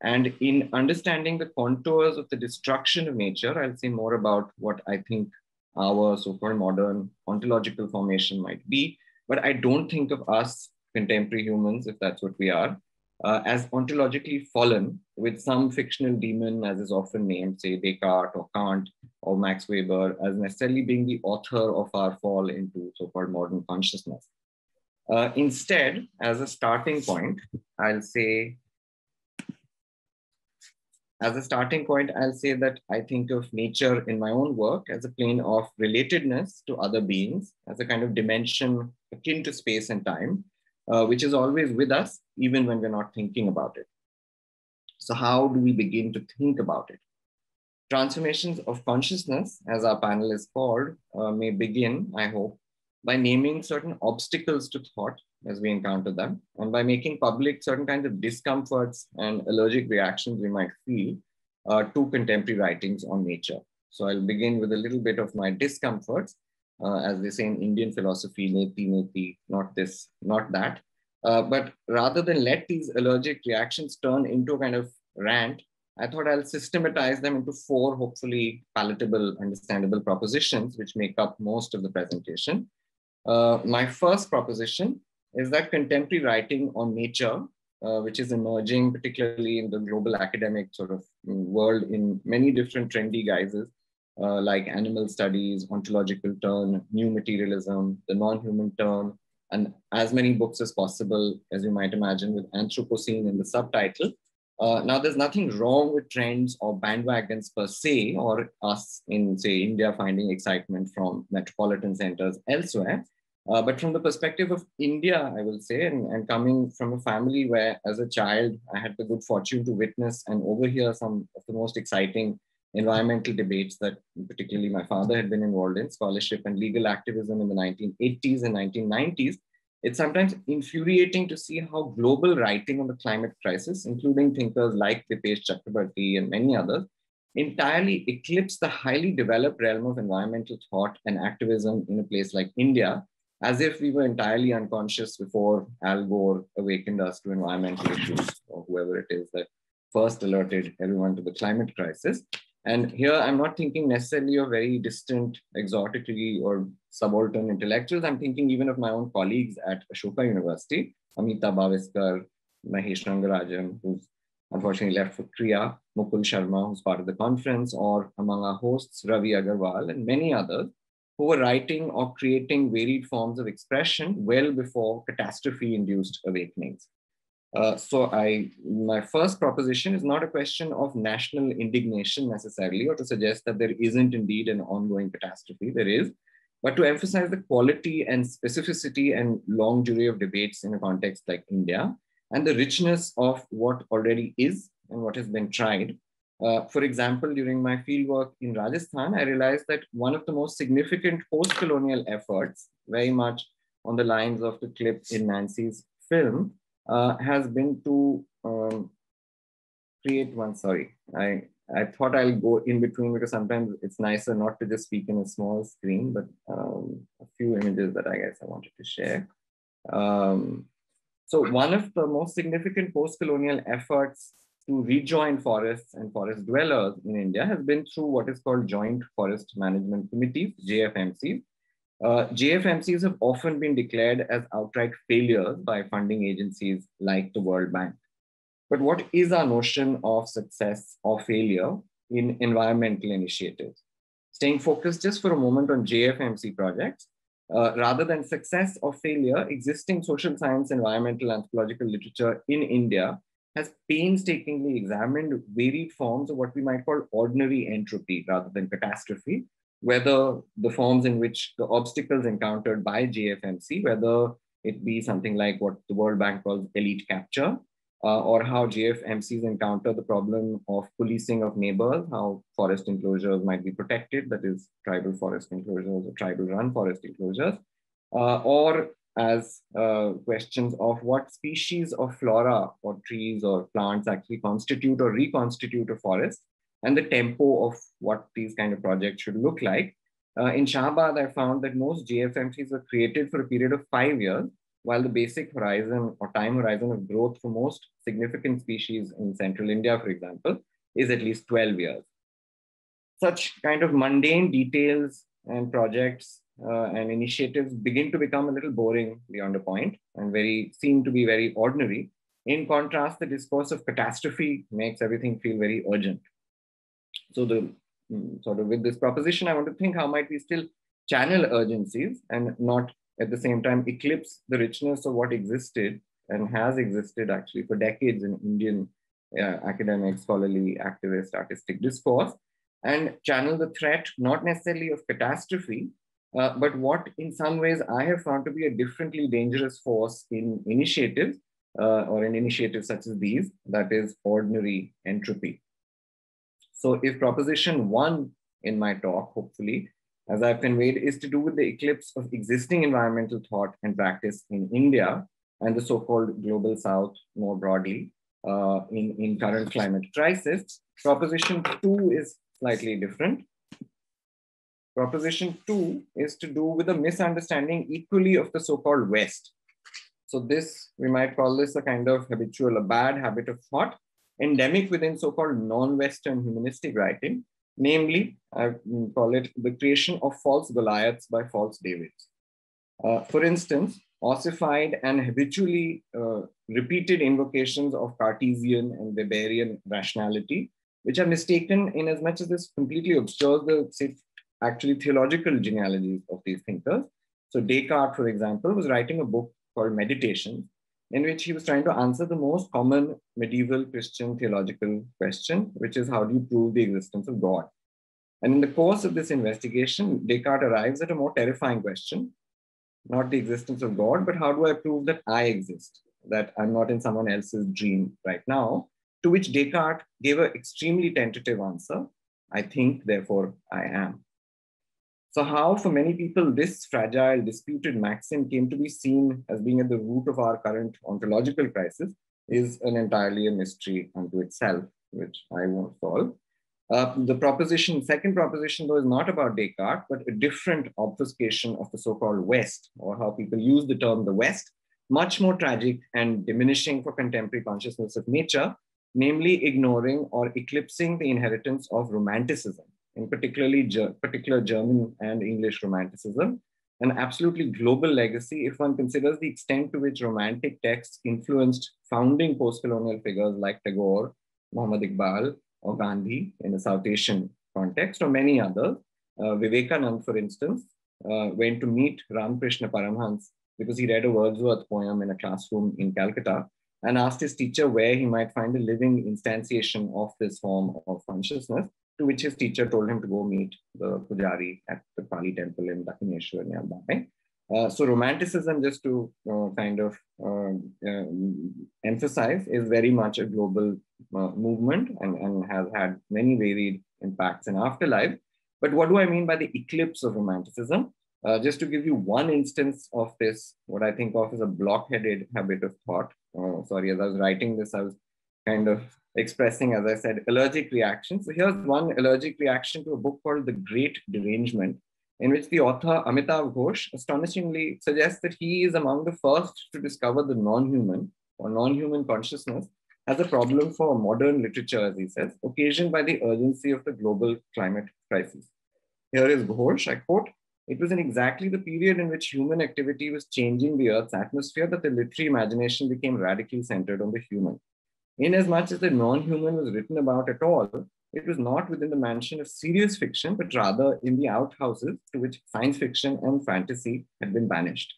And in understanding the contours of the destruction of nature, I'll say more about what I think our so-called modern ontological formation might be. But I don't think of us contemporary humans, if that's what we are, as ontologically fallen with some fictional demon, as is often named, say Descartes or Kant or Max Weber, as necessarily being the author of our fall into so-called modern consciousness. Instead, as a starting point, I'll say that I think of nature in my own work as a plane of relatedness to other beings, as a kind of dimension akin to space and time, which is always with us, even when we're not thinking about it. So how do we begin to think about it? Transformations of consciousness, as our panel is called, may begin, I hope, by naming certain obstacles to thought as we encounter them, and by making public certain kinds of discomforts and allergic reactions we might feel to contemporary writings on nature. So I'll begin with a little bit of my discomforts, as they say in Indian philosophy, neti, neti, not this, not that. But rather than let these allergic reactions turn into a kind of rant, I thought I'll systematize them into 4 hopefully palatable, understandable propositions, which make up most of the presentation. My first proposition is that contemporary writing on nature, which is emerging particularly in the global academic sort of world in many different trendy guises, like animal studies, ontological turn, new materialism, the non-human turn, and as many books as possible, as you might imagine, with Anthropocene in the subtitle. Now, there's nothing wrong with trends or bandwagons per se, or us in, say, India finding excitement from metropolitan centers elsewhere. But from the perspective of India, I will say, and coming from a family where, as a child, I had the good fortune to witness and overhear some of the most exciting environmental debates that particularly my father had been involved in, scholarship and legal activism in the 1980s and 1990s, it's sometimes infuriating to see how global writing on the climate crisis, including thinkers like Dipesh Chakrabarti and many others, entirely eclipse the highly developed realm of environmental thought and activism in a place like India, as if we were entirely unconscious before Al Gore awakened us to environmental issues, or whoever it is that first alerted everyone to the climate crisis. And here I'm not thinking necessarily of very distant, exotically or subaltern intellectuals. I'm thinking even of my own colleagues at Ashoka University, Amita Bhaviskar, Mahesh Rangarajan, who's unfortunately left for Kriya, Mukul Sharma, who's part of the conference, or among our hosts, Ravi Agarwal, and many others, who were writing or creating varied forms of expression well before catastrophe-induced awakenings. My first proposition is not a question of national indignation necessarily, or to suggest that there isn't indeed an ongoing catastrophe. There is, but to emphasize the quality and specificity and long jury of debates in a context like India, and the richness of what already is and what has been tried. For example, during my fieldwork in Rajasthan, I realized that one of the most significant post-colonial efforts, very much on the lines of the clip in Nancy's film, has been to create one, sorry, I thought I'll go in between because sometimes it's nicer not to just speak in a small screen, but a few images that I guess I wanted to share. So one of the most significant post-colonial efforts to rejoin forests and forest dwellers in India has been through what is called Joint Forest Management Committees, JFMCs. JFMCs have often been declared as outright failures by funding agencies like the World Bank. But what is our notion of success or failure in environmental initiatives? Staying focused just for a moment on JFMC projects, rather than success or failure, existing social science, environmental, anthropological literature in India has painstakingly examined varied forms of what we might call ordinary entropy rather than catastrophe, whether the forms in which the obstacles encountered by JFMC, whether it be something like what the World Bank calls elite capture, or how JFMCs encounter the problem of policing of neighbors, how forest enclosures might be protected, that is tribal forest enclosures or tribal run forest enclosures, or as questions of what species of flora or trees or plants actually constitute or reconstitute a forest, and the tempo of what these kind of projects should look like. In Shahabad, I found that most JFMCs were created for a period of 5 years, while the basic horizon or time horizon of growth for most significant species in central India, for example, is at least 12 years. Such kind of mundane details and projects and initiatives begin to become a little boring beyond a point and seem to be very ordinary. In contrast, the discourse of catastrophe makes everything feel very urgent. So with this proposition, I want to think how might we still channel urgencies and not at the same time eclipse the richness of what existed and has existed actually for decades in Indian academic, scholarly, activist, artistic discourse, and channel the threat not necessarily of catastrophe, but what in some ways I have found to be a differently dangerous force in initiatives or in initiatives such as these, that is ordinary entropy. So if proposition 1 in my talk, hopefully, as I've conveyed, is to do with the eclipse of existing environmental thought and practice in India and the so-called global South more broadly in current climate crisis, proposition 2 is slightly different. Proposition 2 is to do with a misunderstanding equally of the so-called West. So this, we might call this a kind of habitual, a bad habit of thought, endemic within so-called non-Western humanistic writing. Namely, I call it the creation of false Goliaths by false Davids. For instance, ossified and habitually repeated invocations of Cartesian and Weberian rationality, which are mistaken in as much as this completely obscures the actually theological genealogies of these thinkers. So Descartes, for example, was writing a book called Meditations, in which he was trying to answer the most common medieval Christian theological question, which is how do you prove the existence of God? And in the course of this investigation, Descartes arrives at a more terrifying question, not the existence of God, but how do I prove that I exist, that I'm not in someone else's dream right now, to which Descartes gave an extremely tentative answer, I think, therefore I am. So how, for many people, this fragile, disputed maxim came to be seen as being at the root of our current ontological crisis is an entirely a mystery unto itself, which I won't solve. The second proposition, though, is not about Descartes, but a different obfuscation of the so-called West, or how people use the term the West, much more tragic and diminishing for contemporary consciousness of nature, namely ignoring or eclipsing the inheritance of Romanticism, in particular German and English Romanticism, an absolutely global legacy if one considers the extent to which Romantic texts influenced founding post-colonial figures like Tagore, Muhammad Iqbal, or Gandhi in a South Asian context, or many others. Vivekanand, for instance, went to meet Ramakrishna Paramhans because he read a Wordsworth poem in a classroom in Calcutta and asked his teacher where he might find a living instantiation of this form of consciousness, to which his teacher told him to go meet the Pujari at the Pali temple in Dakshineshwar near Mumbai. So Romanticism, just to emphasize, is very much a global movement and has had many varied impacts in afterlife. But what do I mean by the eclipse of Romanticism? Just to give you one instance of this, what I think of as a blockheaded habit of thought. Sorry, as I was writing this, I was kind of expressing, as I said, allergic reaction. So here's one allergic reaction to a book called The Great Derangement, in which the author Amitav Ghosh astonishingly suggests that he is among the first to discover the non-human or non-human consciousness as a problem for modern literature, as he says, occasioned by the urgency of the global climate crisis. Here is Ghosh, I quote, "It was in exactly the period in which human activity was changing the Earth's atmosphere that the literary imagination became radically centered on the human. Inasmuch as the non-human was written about at all, it was not within the mansion of serious fiction, but rather in the outhouses to which science fiction and fantasy had been banished."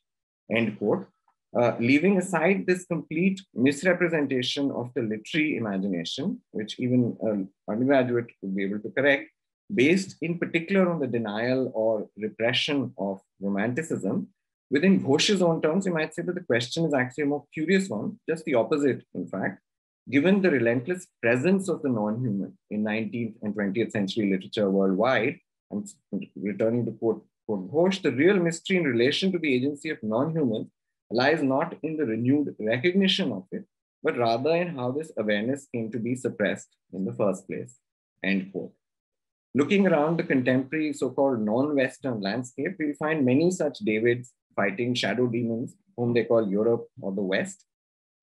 End quote. Leaving aside this complete misrepresentation of the literary imagination, which even an undergraduate would be able to correct, based in particular on the denial or repression of romanticism, within Ghosh's own terms, you might say that the question is actually a more curious one, just the opposite, in fact. Given the relentless presence of the non-human in 19th and 20th century literature worldwide, and returning to quote Ghosh, the real mystery in relation to the agency of non-humans lies not in the renewed recognition of it, but rather in how this awareness came to be suppressed in the first place. End quote. Looking around the contemporary so-called non-Western landscape, we'll find many such Davids fighting shadow demons, whom they call Europe or the West.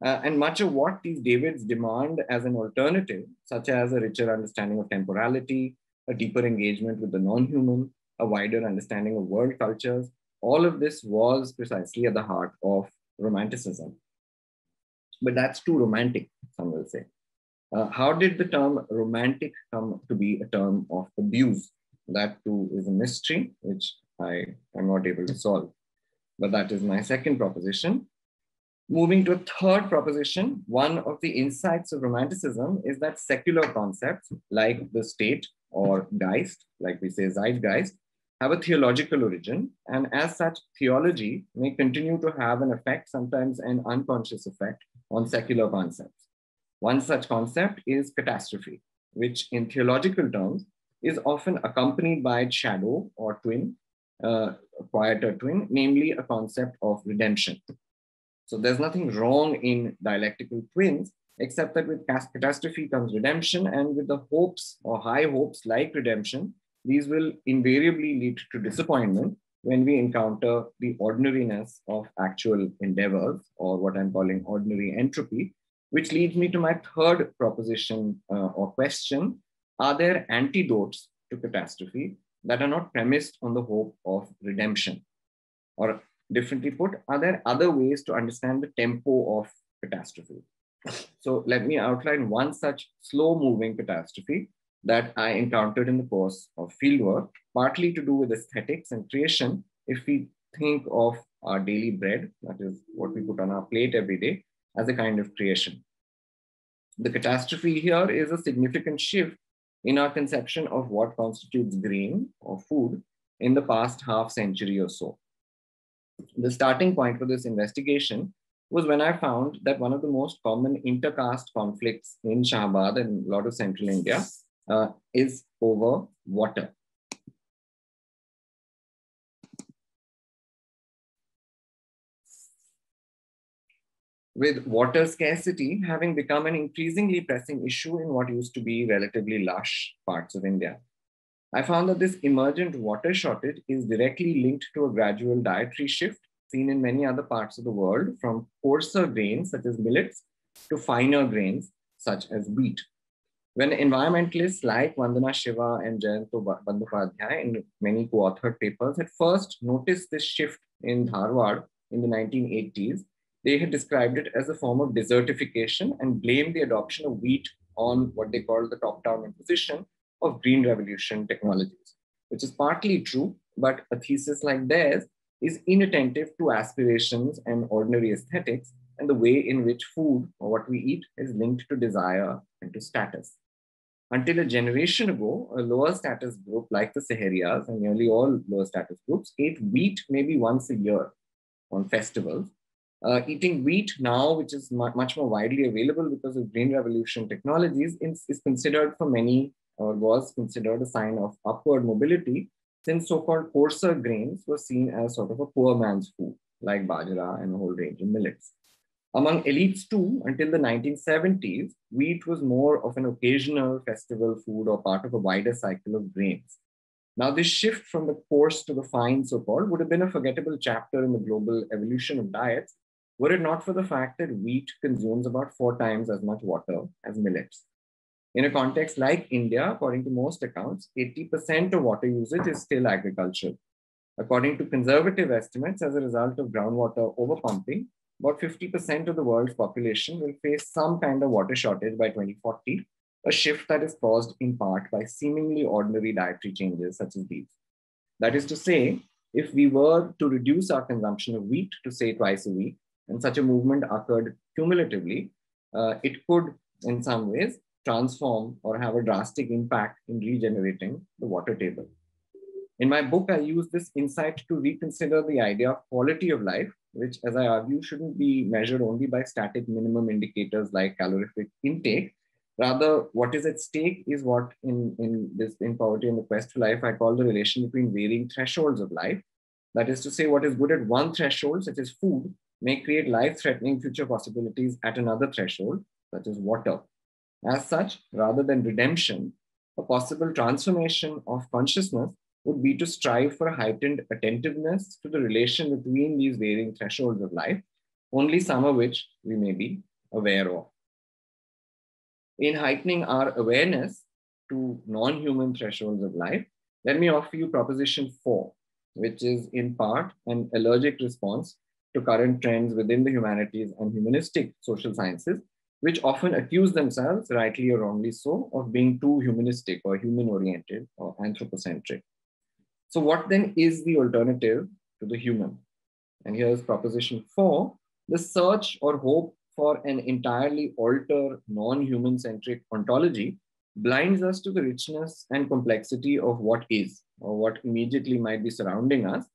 And much of what these Davids demand as an alternative, such as a richer understanding of temporality, a deeper engagement with the non-human, a wider understanding of world cultures, all of this was precisely at the heart of Romanticism. But that's too romantic, some will say. How did the term romantic come to be a term of abuse? That too is a mystery, which I am not able to solve. But that is my second proposition. Moving to a third proposition, one of the insights of Romanticism is that secular concepts like the state or Geist, like we say Zeitgeist, have a theological origin, and as such, theology may continue to have an effect, sometimes an unconscious effect, on secular concepts. One such concept is catastrophe, which in theological terms is often accompanied by its shadow or twin, a quieter twin, namely a concept of redemption. So there's nothing wrong in dialectical twins, except that with catastrophe comes redemption, and with the hopes or high hopes like redemption, these will invariably lead to disappointment when we encounter the ordinariness of actual endeavors, or what I'm calling ordinary entropy, which leads me to my third proposition or question. Are there antidotes to catastrophe that are not premised on the hope of redemption? Or differently put, are there other ways to understand the tempo of catastrophe? So let me outline one such slow-moving catastrophe that I encountered in the course of fieldwork, partly to do with aesthetics and creation. If we think of our daily bread, that is what we put on our plate every day, as a kind of creation. The catastrophe here is a significant shift in our conception of what constitutes grain or food in the past half century or so. The starting point for this investigation was when I found that one of the most common intercaste conflicts in Shahabad and a lot of central India is over water. With water scarcity having become an increasingly pressing issue in what used to be relatively lush parts of India, I found that this emergent water shortage is directly linked to a gradual dietary shift seen in many other parts of the world, from coarser grains such as millets to finer grains such as wheat. When environmentalists like Vandana Shiva and Jayanto Bandyopadhyay in many co-authored papers had first noticed this shift in Dharwad in the 1980s, they had described it as a form of desertification and blamed the adoption of wheat on what they called the top-down imposition of green revolution technologies, which is partly true, but a thesis like theirs is inattentive to aspirations and ordinary aesthetics and the way in which food, or what we eat, is linked to desire and to status. Until a generation ago, a lower status group like the Saharias, and nearly all lower status groups, ate wheat maybe once a year on festivals. Eating wheat now, which is much more widely available because of green revolution technologies, is considered for many, or was considered a sign of upward mobility, since so-called coarser grains were seen as sort of a poor man's food, like bajra and a whole range of millets. Among elites too, until the 1970s, wheat was more of an occasional festival food or part of a wider cycle of grains. Now, this shift from the coarse to the fine, so-called, would have been a forgettable chapter in the global evolution of diets, were it not for the fact that wheat consumes about 4 times as much water as millets. In a context like India, according to most accounts, 80% of water usage is still agricultural. According to conservative estimates, as a result of groundwater overpumping, about 50% of the world's population will face some kind of water shortage by 2040, a shift that is caused in part by seemingly ordinary dietary changes such as these. That is to say, if we were to reduce our consumption of wheat to say twice a week, and such a movement occurred cumulatively, it could, in some ways, transform or have a drastic impact in regenerating the water table. In my book, I use this insight to reconsider the idea of quality of life, which, as I argue, shouldn't be measured only by static minimum indicators like calorific intake. Rather, what is at stake is what in Poverty and the Quest for Life, I call the relation between varying thresholds of life. That is to say, what is good at one threshold, such as food, may create life-threatening future possibilities at another threshold, such as water. As such, rather than redemption, a possible transformation of consciousness would be to strive for a heightened attentiveness to the relation between these varying thresholds of life, only some of which we may be aware of. In heightening our awareness to non-human thresholds of life, let me offer you proposition 4, which is in part an allergic response to current trends within the humanities and humanistic social sciences, which often accuse themselves, rightly or wrongly so, of being too humanistic or human-oriented or anthropocentric. So what then is the alternative to the human? And here's proposition 4, the search or hope for an entirely altered non-human-centric ontology blinds us to the richness and complexity of what is, or what immediately might be surrounding us.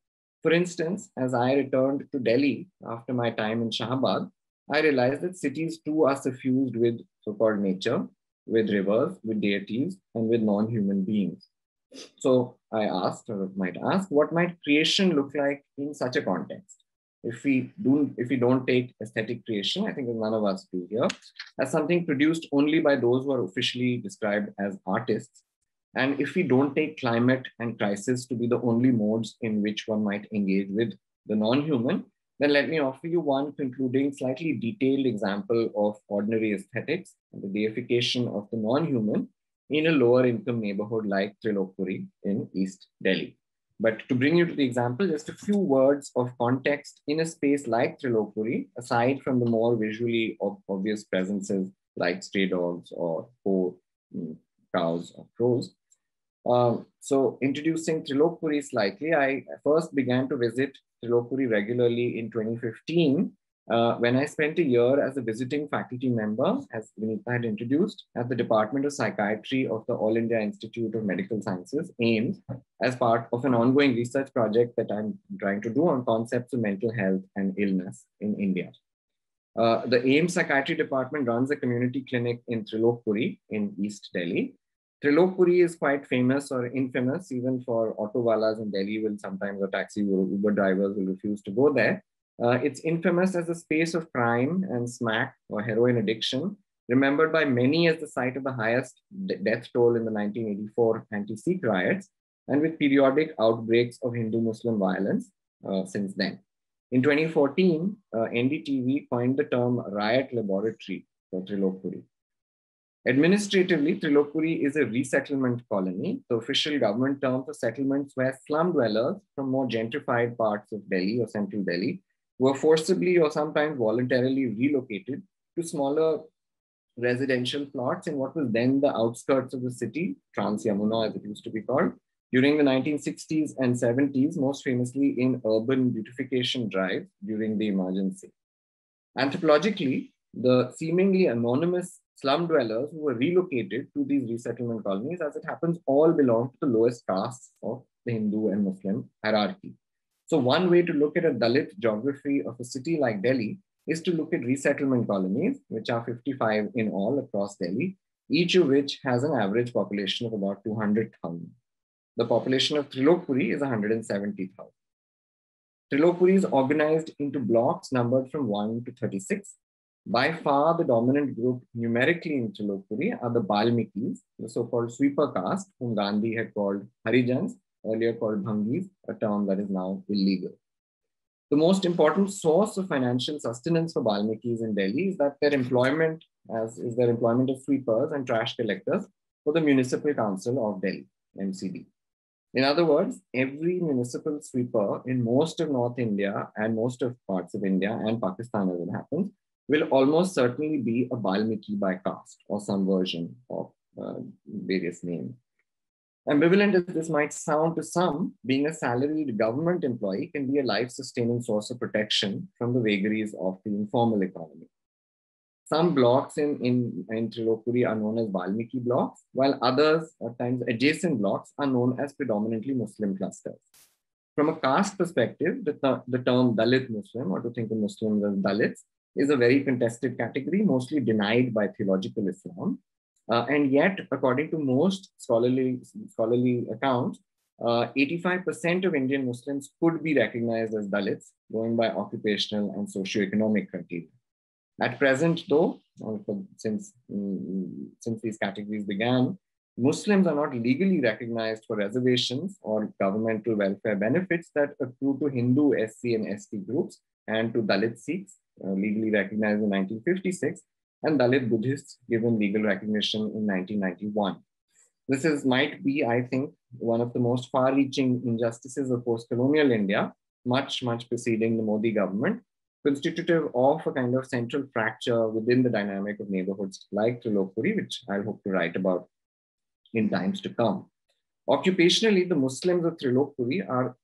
For instance, as I returned to Delhi after my time in Shahabad, I realized that cities too are suffused with so-called nature, with rivers, with deities, and with non-human beings. So I asked, or might ask, what might creation look like in such a context? If we don't take aesthetic creation, I think none of us do here, as something produced only by those who are officially described as artists, and if we don't take climate and crisis to be the only modes in which one might engage with the non-human, then let me offer you one concluding, slightly detailed example of ordinary aesthetics and the deification of the non-human in a lower income neighborhood like Trilokpuri in East Delhi. But to bring you to the example, just a few words of context in a space like Trilokpuri, aside from the more visually obvious presences like stray dogs or cows or crows. So introducing Trilokpuri slightly, I first began to visit Trilokpuri regularly in 2015 when I spent a year as a visiting faculty member, as Vinita had introduced, at the Department of Psychiatry of the All India Institute of Medical Sciences, AIIMS, as part of an ongoing research project that I'm trying to do on concepts of mental health and illness in India. The AIIMS Psychiatry Department runs a community clinic in Trilokpuri in East Delhi. Trilokpuri is quite famous or infamous even for autowalas in Delhi, will sometimes, or taxi or Uber drivers will refuse to go there. It's infamous as a space of crime and smack or heroin addiction, remembered by many as the site of the highest death toll in the 1984 anti-Sikh riots, and with periodic outbreaks of Hindu-Muslim violence since then. In 2014, NDTV coined the term riot laboratory for Trilokpuri. Administratively, Trilokpuri is a resettlement colony, the official government term for settlements where slum dwellers from more gentrified parts of Delhi or central Delhi were forcibly or sometimes voluntarily relocated to smaller residential plots in what was then the outskirts of the city, Trans Yamuna as it used to be called, during the 1960s and 70s, most famously in urban beautification drives during the emergency. Anthropologically, the seemingly anonymous slum dwellers who were relocated to these resettlement colonies, as it happens, all belong to the lowest castes of the Hindu and Muslim hierarchy. So one way to look at a Dalit geography of a city like Delhi is to look at resettlement colonies, which are 55 in all across Delhi, each of which has an average population of about 200,000. The population of Trilokpuri is 170,000. Trilokpuri is organized into blocks numbered from 1 to 36. By far, the dominant group numerically in Trilokpuri are the Balmikis, the so-called sweeper caste, whom Gandhi had called Harijans, earlier called Bhangis, a term that is now illegal. The most important source of financial sustenance for Balmikis in Delhi is that their employment, as is their employment of sweepers and trash collectors for the Municipal Council of Delhi, MCD. In other words, every municipal sweeper in most of North India and most of parts of India and Pakistan, as it happens, will almost certainly be a Balmiki by caste or some version of various names. Ambivalent as this might sound to some, being a salaried government employee can be a life-sustaining source of protection from the vagaries of the informal economy. Some blocks in Trilokpuri are known as Balmiki blocks, while others, at times adjacent blocks, are known as predominantly Muslim clusters. From a caste perspective, the term Dalit Muslim, or to think of Muslims as Dalits, is a very contested category, mostly denied by theological Islam. And yet, according to most scholarly accounts, 85% of Indian Muslims could be recognized as Dalits, going by occupational and socioeconomic criteria. At present, though, since these categories began, Muslims are not legally recognized for reservations or governmental welfare benefits that accrue to Hindu, SC, and ST groups and to Dalit Sikhs, legally recognized in 1956, and Dalit Buddhists given legal recognition in 1991. This might be, I think, one of the most far-reaching injustices of post-colonial India, much preceding the Modi government, constitutive of a kind of central fracture within the dynamic of neighborhoods like Trilokpuri, which I'll hope to write about in times to come. Occupationally, the Muslims of Trilokpuri are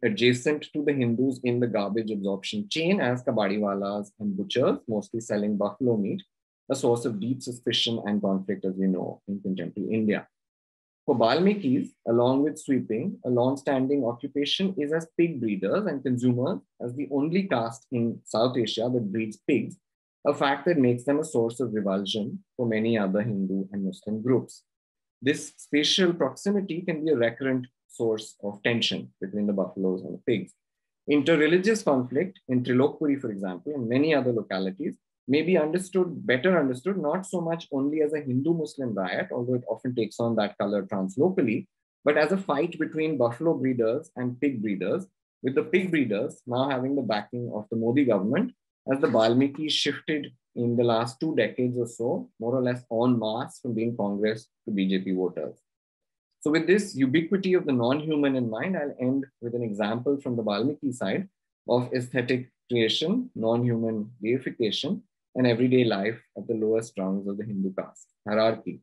adjacent to the Hindus in the garbage absorption chain as kabadiwalas and butchers, mostly selling buffalo meat, a source of deep suspicion and conflict, as we know, in contemporary India. For Balmikis, along with sweeping, a long-standing occupation is as pig breeders and consumers, as the only caste in South Asia that breeds pigs, a fact that makes them a source of revulsion for many other Hindu and Muslim groups. This spatial proximity can be a recurrent source of tension between the buffaloes and the pigs. Interreligious conflict in Trilokpuri, for example, and many other localities, may be better understood, not so much only as a Hindu-Muslim riot, although it often takes on that color translocally, but as a fight between buffalo breeders and pig breeders, with the pig breeders now having the backing of the Modi government, as the Balmikis shifted in the last 2 decades or so, more or less en masse from being Congress to BJP voters. So with this ubiquity of the non-human in mind, I'll end with an example from the Balmiki side of aesthetic creation, non-human deification, and everyday life at the lowest rungs of the Hindu caste hierarchy.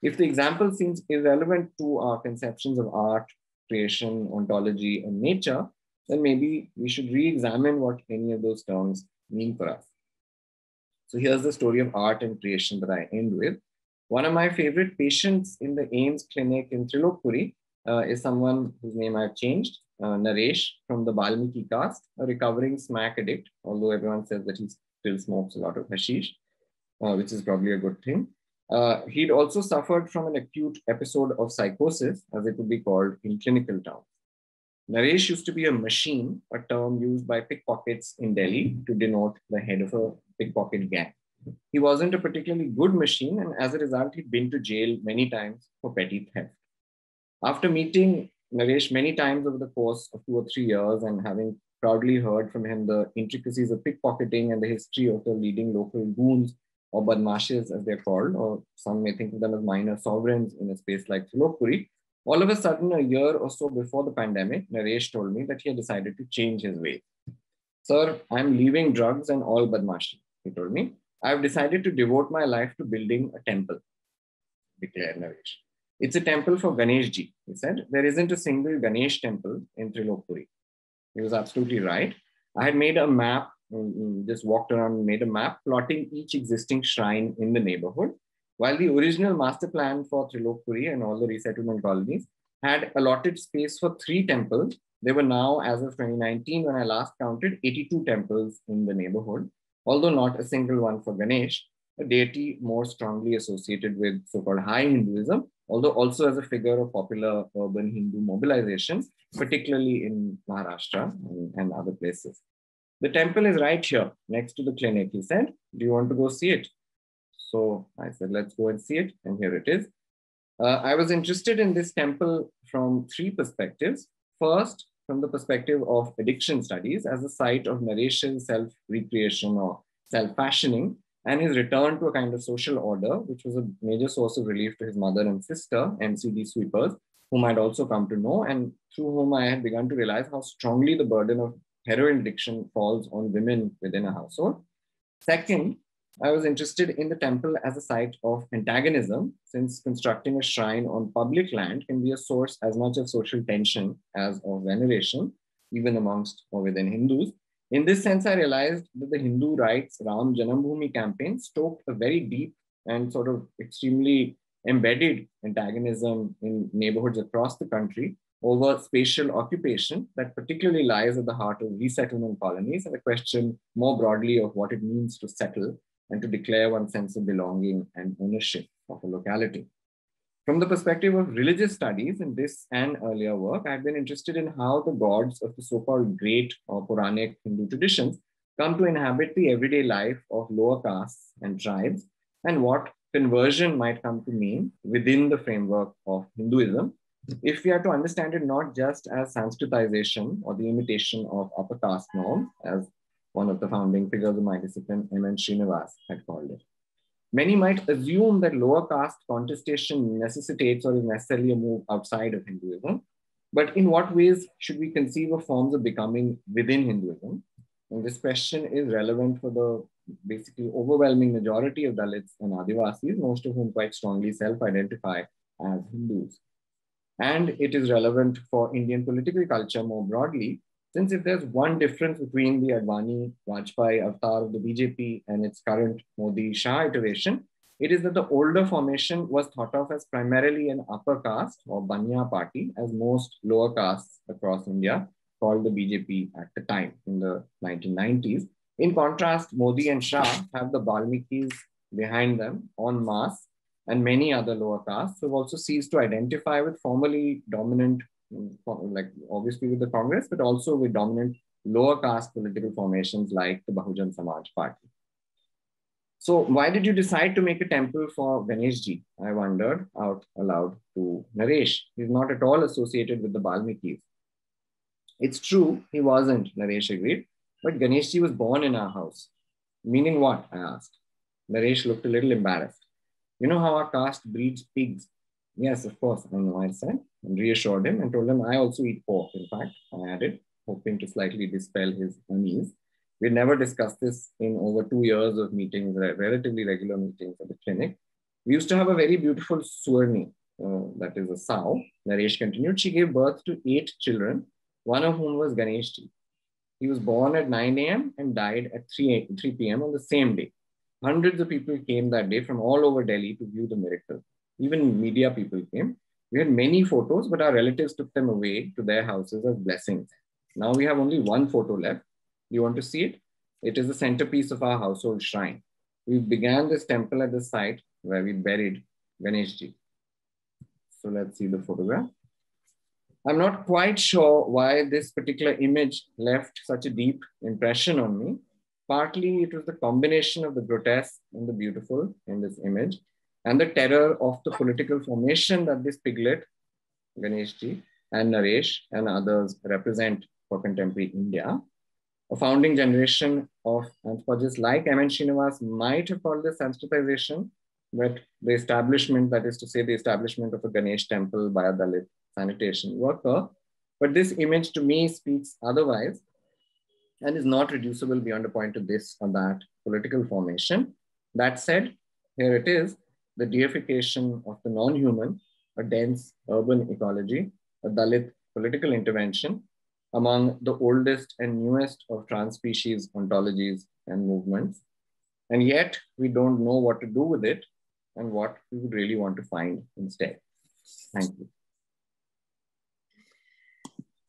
If the example seems irrelevant to our conceptions of art, creation, ontology, and nature, then maybe we should re-examine what any of those terms mean for us. So here's the story of art and creation that I end with. One of my favorite patients in the AIMS clinic in Trilokpuri is someone whose name I've changed, Naresh, from the Balmiki caste, a recovering smack addict, although everyone says that he still smokes a lot of hashish, which is probably a good thing. He'd also suffered from an acute episode of psychosis, as it would be called in clinical terms. Naresh used to be a machine, a term used by pickpockets in Delhi to denote the head of a pickpocket gang. He wasn't a particularly good machine, and as a result, he'd been to jail many times for petty theft. After meeting Naresh many times over the course of 2 or 3 years and having proudly heard from him the intricacies of pickpocketing and the history of the leading local goons or badmashes, as they're called, or some may think of them as minor sovereigns in a space like Trilokpuri, all of a sudden, a year or so before the pandemic, Naresh told me that he had decided to change his ways. Sir, I'm leaving drugs and all badmashi, he told me. I've decided to devote my life to building a temple, declared Naresh. It's a temple for Ganeshji, he said. There isn't a single Ganesh temple in Trilokpuri. He was absolutely right. I had made a map, just walked around and made a map plotting each existing shrine in the neighborhood, while the original master plan for Trilokpuri and all the resettlement colonies had allotted space for 3 temples. There were now, as of 2019, when I last counted, 82 temples in the neighborhood, although not a single one for Ganesh, a deity more strongly associated with so-called high Hinduism, although also as a figure of popular urban Hindu mobilizations, particularly in Maharashtra and other places. The temple is right here, next to the clinic, he said. Do you want to go see it? So I said, let's go and see it. And here it is. I was interested in this temple from three perspectives. First, from the perspective of addiction studies as a site of Naresh's self-recreation or self-fashioning and his return to a kind of social order, which was a major source of relief to his mother and sister, MCD sweepers, whom I'd also come to know and through whom I had begun to realize how strongly the burden of heroin addiction falls on women within a household. Second, I was interested in the temple as a site of antagonism, since constructing a shrine on public land can be a source as much of social tension as of veneration, even amongst or within Hindus. In this sense, I realized that the Hindu rights Ram Janambhoomi campaign stoked a very deep and sort of extremely embedded antagonism in neighborhoods across the country over spatial occupation that particularly lies at the heart of resettlement colonies and the question more broadly of what it means to settle and to declare one's sense of belonging and ownership of a locality. From the perspective of religious studies in this and earlier work, I've been interested in how the gods of the so-called great or Puranic Hindu traditions come to inhabit the everyday life of lower castes and tribes, and what conversion might come to mean within the framework of Hinduism, if we are to understand it not just as Sanskritization or the imitation of upper caste norms, as one of the founding figures of my discipline, M.N. Srinivas, had called it. Many might assume that lower caste contestation necessitates or is necessarily a move outside of Hinduism. But in what ways should we conceive of forms of becoming within Hinduism? And this question is relevant for the basically overwhelming majority of Dalits and Adivasis, most of whom quite strongly self-identify as Hindus. And it is relevant for Indian political culture more broadly, since if there's one difference between the Advani-Vajpayee avatar of the BJP and its current Modi-Shah iteration, it is that the older formation was thought of as primarily an upper caste or Banya party, as most lower castes across India called the BJP at the time in the 1990s. In contrast, Modi and Shah have the Balmikis behind them en masse, and many other lower castes have also ceased to identify with formally dominant, like obviously with the Congress, but also with dominant lower caste political formations like the Bahujan Samaj Party. So why did you decide to make a temple for Ganeshji? I wondered out aloud to Naresh. He's not at all associated with the Balmikis. It's true, he wasn't, Naresh agreed, but Ganeshji was born in our house. Meaning what? I asked. Naresh looked a little embarrassed. You know how our caste breeds pigs? Yes, of course, I know, I said, and reassured him and told him I also eat pork, in fact, I added, hoping to slightly dispel his unease. We had never discussed this in over 2 years of meetings, relatively regular meetings at the clinic. We used to have a very beautiful Suarni, that is a sow. Naresh continued. She gave birth to 8 children, one of whom was Ganeshji. He was born at 9 a.m. and died at 3 p.m. on the same day. Hundreds of people came that day from all over Delhi to view the miracle. Even media people came. We had many photos, but our relatives took them away to their houses as blessings. Now we have only one photo left. You want to see it? It is the centerpiece of our household shrine. We began this temple at the site where we buried Ganeshji. So let's see the photograph. I'm not quite sure why this particular image left such a deep impression on me. Partly it was the combination of the grotesque and the beautiful in this image, and the terror of the political formation that this piglet, Ganeshji, and Naresh and others represent for contemporary India. A founding generation of anthropologists like M.N. Srinivas might have called this Sanskritization, but the establishment, that is to say the establishment of a Ganesh temple by a Dalit sanitation worker. But this image to me speaks otherwise and is not reducible beyond a point to this or that political formation. That said, here it is, the deification of the non-human, a dense urban ecology, a Dalit political intervention among the oldest and newest of trans-species ontologies and movements. And yet we don't know what to do with it and what we would really want to find instead. Thank you.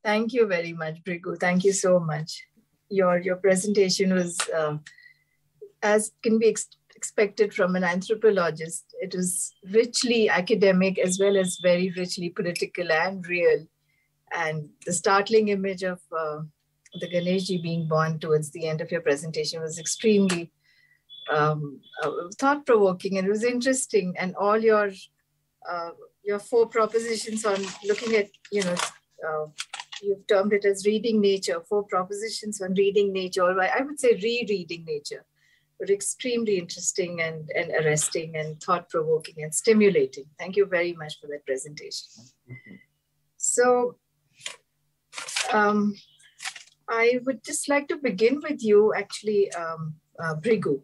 Thank you very much, Bhrigu. Thank you so much. Your presentation was, as can be expected from an anthropologist. It was richly academic as well as very richly political and real. And the startling image of the Ganeshji being born towards the end of your presentation was extremely thought-provoking, and it was interesting. And all your 4 propositions on looking at, you've termed it as reading nature, 4 propositions on reading nature, or I would say rereading nature, were extremely interesting and arresting and thought-provoking and stimulating. Thank you very much for that presentation. So I would just like to begin with you, actually, Bhrigu.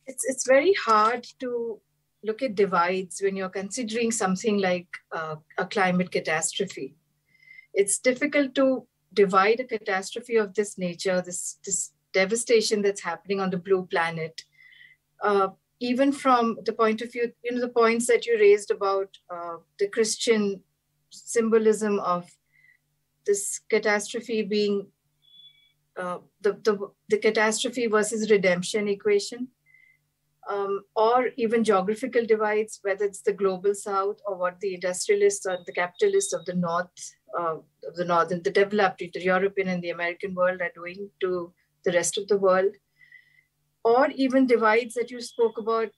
It's very hard to look at divides when you're considering something like a climate catastrophe. It's difficult to divide a catastrophe of this nature, this devastation that's happening on the blue planet, even from the point of view, the points that you raised about the Christian symbolism of this catastrophe being the catastrophe versus redemption equation, or even geographical divides, whether it's the global south or what the industrialists or the capitalists of the north, and the developed, the European and the American world are doing to the rest of the world, or even divides that you spoke about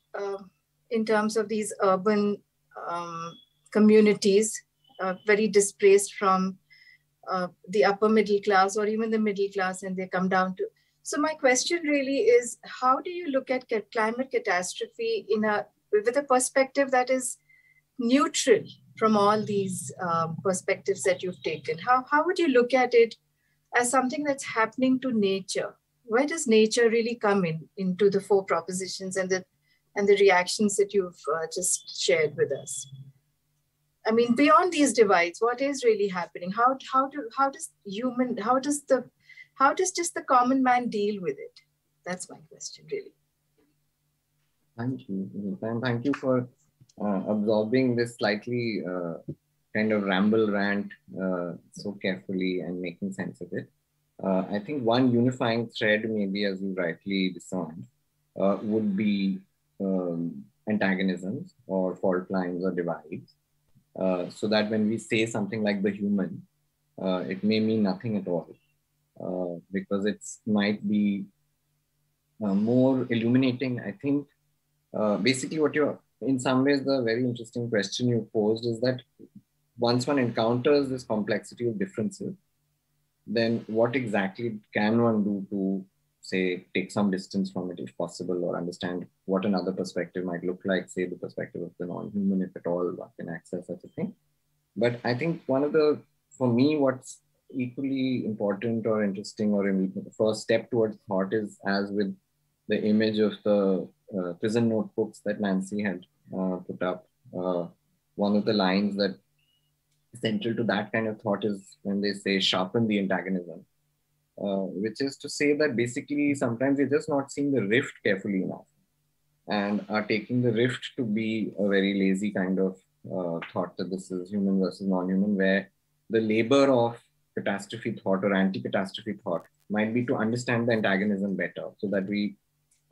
in terms of these urban communities, very displaced from the upper middle class or even the middle class, and they come down to. So my question really is, how do you look at climate catastrophe with a perspective that is neutral from all these perspectives that you've taken? How would you look at it as something that's happening to nature? Where does nature really come into the 4 propositions and the reactions that you've just shared with us? I mean, beyond these divides, what is really happening? How does just the common man deal with it? That's my question, really. Thank you. And thank you for absorbing this slightly kind of ramble rant so carefully and making sense of it. I think one unifying thread, maybe as you rightly discerned, would be antagonisms or fault lines or divides. So that when we say something like the human, it may mean nothing at all, because it might be more illuminating. I think basically what you're, in some ways, the very interesting question you posed is that once one encounters this complexity of differences, then what exactly can one do to, say, take some distance from it if possible, or understand what another perspective might look like, say the perspective of the non-human, if at all one can access such a thing. But I think for me, what's equally important or interesting or the first step towards thought is, as with the image of the prison notebooks that Nancy had put up, one of the lines that is central to that kind of thought is when they say sharpen the antagonism. Which is to say that basically sometimes you're just not seeing the rift carefully enough and are taking the rift to be a very lazy kind of thought that this is human versus non-human, where the labor of catastrophe thought or anti-catastrophe thought might be to understand the antagonism better, so that we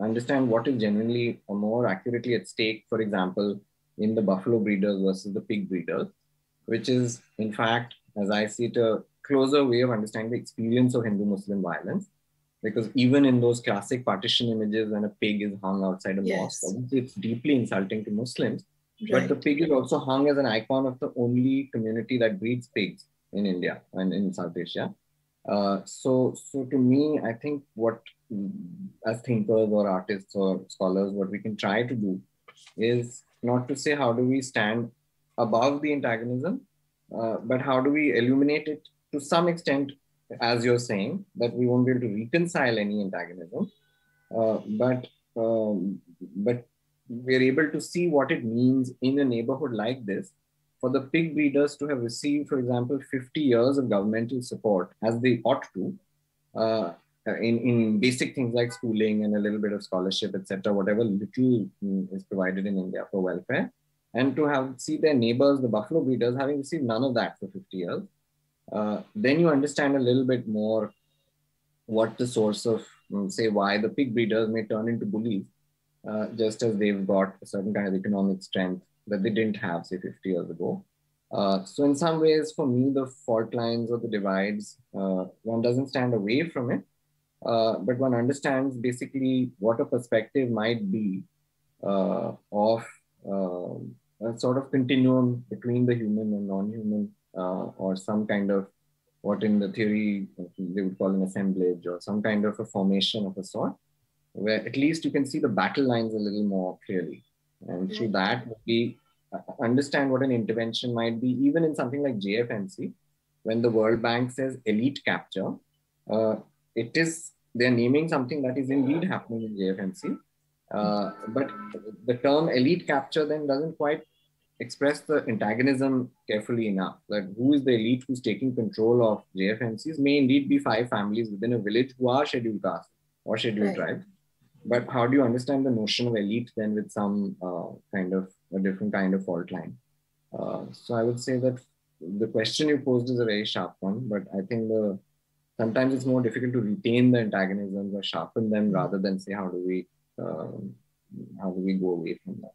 understand what is genuinely or more accurately at stake, for example, in the buffalo breeders versus the pig breeders, which is, in fact, as I see it, a closer way of understanding the experience of Hindu-Muslim violence. Because even in those classic partition images, when a pig is hung outside a mosque, obviously it's deeply insulting to Muslims. Right. But the pig is also hung as an icon of the only community that breeds pigs in India and in South Asia. So to me, I think what, as thinkers or artists or scholars, what we can try to do is not to say how do we stand above the antagonism, but how do we illuminate it to some extent, as you're saying, that we won't be able to reconcile any antagonism, but we're able to see what it means in a neighborhood like this for the pig breeders to have received, for example, 50 years of governmental support, as they ought to, in basic things like schooling and a little bit of scholarship, etc., whatever little is provided in India for welfare, and to see their neighbors, the buffalo breeders, having received none of that for 50 years. Then you understand a little bit more what the source of, say, why the pig breeders may turn into bullies, just as they've got a certain kind of economic strength that they didn't have, say, 50 years ago. So in some ways, for me, the fault lines or the divides, one doesn't stand away from it, but one understands basically what a perspective might be of a sort of continuum between the human and non-human, or some kind of what in the theory they would call an assemblage, or some kind of a formation of a sort, where at least you can see the battle lines a little more clearly. And through that, we understand what an intervention might be, even in something like JFMC, when the World Bank says elite capture, they're naming something that is indeed happening in JFMC. But the term elite capture then doesn't quite express the antagonism carefully enough. That who is the elite who's taking control of JFMCs may indeed be 5 families within a village who are scheduled caste or scheduled tribes. But how do you understand the notion of elite then with some kind of a different kind of fault line? So I would say that the question you posed is a very sharp one, but I think sometimes it's more difficult to retain the antagonisms or sharpen them rather than say, how do we go away from that?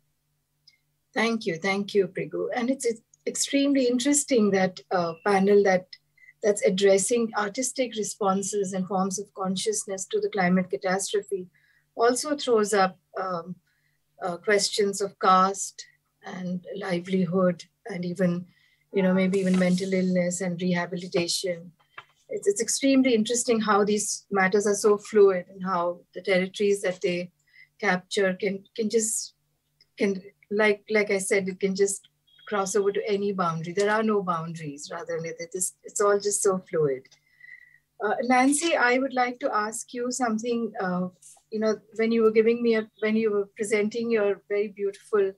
Thank you, Bhrigu. And it's extremely interesting that panel that's addressing artistic responses and forms of consciousness to the climate catastrophe also throws up questions of caste and livelihood, and even, maybe even mental illness and rehabilitation. It's extremely interesting how these matters are so fluid, and how the territories that they capture can like I said, it can just cross over to any boundary. There are no boundaries, rather than it's all just so fluid. Nancy, I would like to ask you something. When you were presenting your very beautiful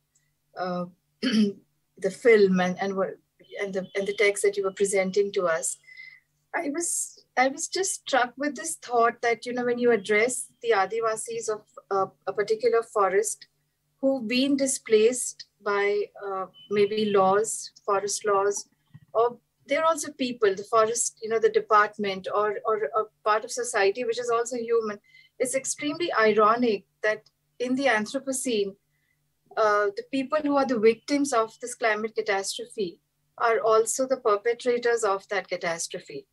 the film and the text that you were presenting to us, I was just struck with this thought that when you address the Adivasis of a particular forest who've been displaced by maybe forest laws, or they're also people, the forest, the department, or a part of society which is also human. It's extremely ironic that in the Anthropocene, the people who are the victims of this climate catastrophe are also the perpetrators of that catastrophe.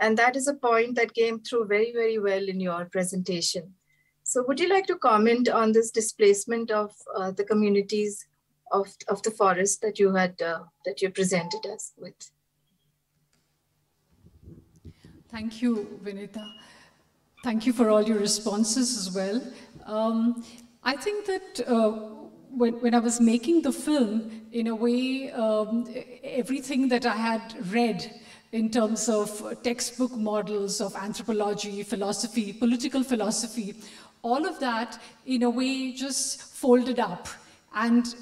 And that is a point that came through very, very well in your presentation. So would you like to comment on this displacement of the communities of the forest that you presented us with? Thank you, Vinita. Thank you for all your responses as well. I think that when I was making the film, in a way, everything that I had read in terms of textbook models of anthropology, philosophy, political philosophy, all of that, in a way, just folded up. And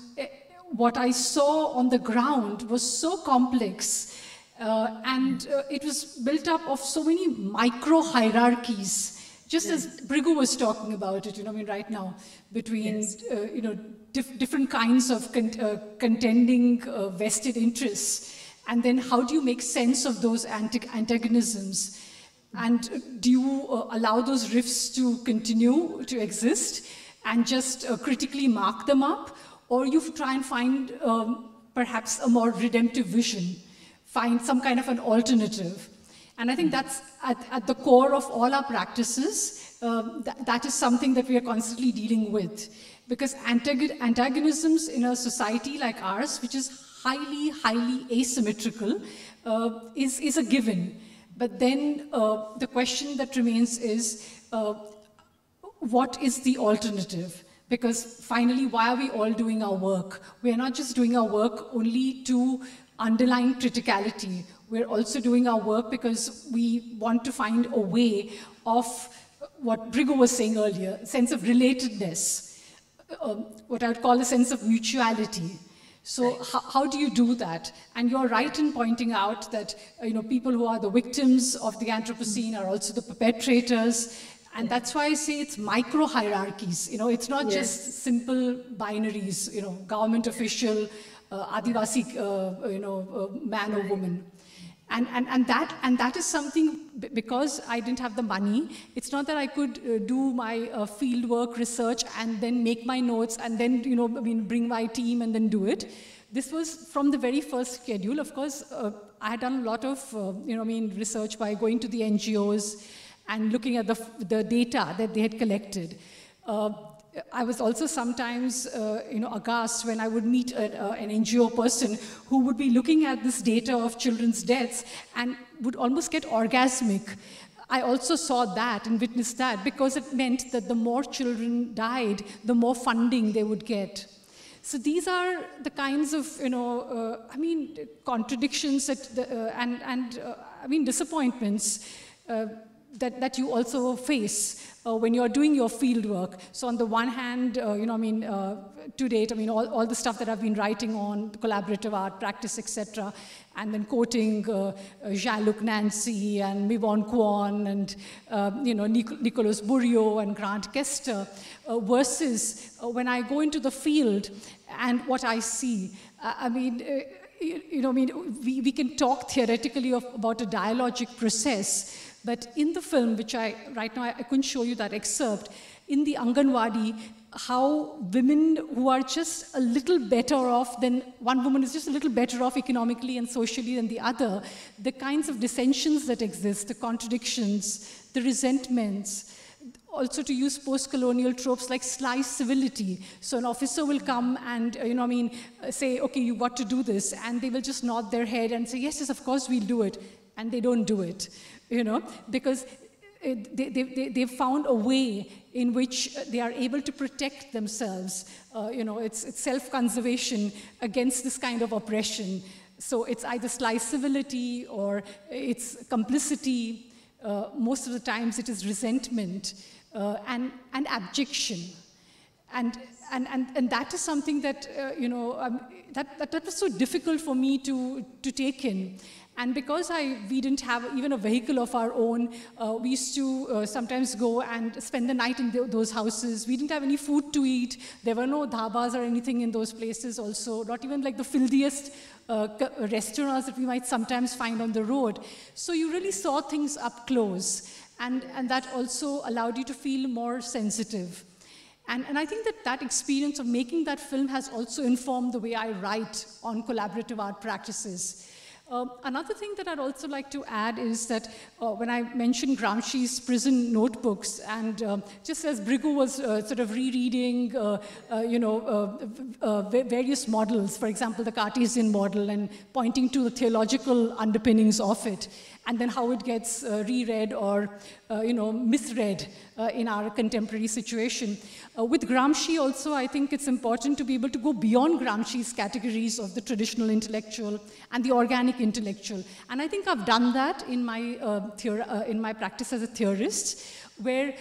what I saw on the ground was so complex, and it was built up of so many micro hierarchies, just as Bhrigu was talking about it, right now, between, different kinds of contending vested interests. And then how do you make sense of those antagonisms? And do you allow those rifts to continue to exist and just critically mark them up? Or you try and find perhaps a more redemptive vision, find some kind of an alternative. And I think that's at the core of all our practices. That is something that we are constantly dealing with. Because antagonisms in a society like ours, which is highly, highly asymmetrical, is a given. But then the question that remains is, what is the alternative? Because finally, why are we all doing our work? We're not just doing our work only to underline criticality. We're also doing our work because we want to find a way of what Bhrigu was saying earlier, sense of relatedness, what I would call a sense of mutuality. So how do you do that? And you're right in pointing out that people who are the victims of the Anthropocene are also the perpetrators. And that's why I say it's micro hierarchies. It's not just simple binaries, government official, Adivasi, man or woman. And that is something, because I didn't have the money, it's not that I could do my field work, research, and then make my notes, and then, bring my team and then do it. This was from the very first schedule. Of course, I had done a lot of, research by going to the NGOs and looking at the data that they had collected. I was also sometimes, aghast when I would meet an NGO person who would be looking at this data of children's deaths and would almost get orgasmic. I also saw that and witnessed that, because it meant that the more children died, the more funding they would get. So these are the kinds of, contradictions and disappointments that you also face when you're doing your field work. So on the one hand, to date, all the stuff that I've been writing on collaborative art practice, etc., and then quoting Jean-Luc Nancy and Mivon Kwon and Nicolas Bourriaud and Grant Kester, versus when I go into the field and what I see. We can talk theoretically about a dialogic process, but in the film, which right now I couldn't show you that excerpt, in the Anganwadi, how women who are just a little better off than, one woman is just a little better off economically and socially than the other, the kinds of dissensions that exist, the contradictions, the resentments, also to use post-colonial tropes like sly civility. So an officer will come and, say, okay, you got to do this, and they will just nod their head and say, yes, yes, of course we'll do it, and they don't do it, because they've found a way in which they are able to protect themselves. It's self-conservation against this kind of oppression. So it's either sly civility or it's complicity. Most of the times it is resentment and abjection. And that is something that, that was so difficult for me to take in. And because we didn't have even a vehicle of our own, we used to sometimes go and spend the night in those houses. We didn't have any food to eat. There were no dhabas or anything in those places also, not even like the filthiest restaurants that we might sometimes find on the road. So you really saw things up close. And that also allowed you to feel more sensitive. And I think that experience of making that film has also informed the way I write on collaborative art practices. Another thing that I'd also like to add is that when I mentioned Gramsci's prison notebooks, and just as Bhrigu was sort of rereading, various models, for example, the Cartesian model, and pointing to the theological underpinnings of it, and then how it gets reread or misread in our contemporary situation. With Gramsci also, I think it's important to be able to go beyond Gramsci's categories of the traditional intellectual and the organic intellectual. And I think I've done that in my practice as a theorist, where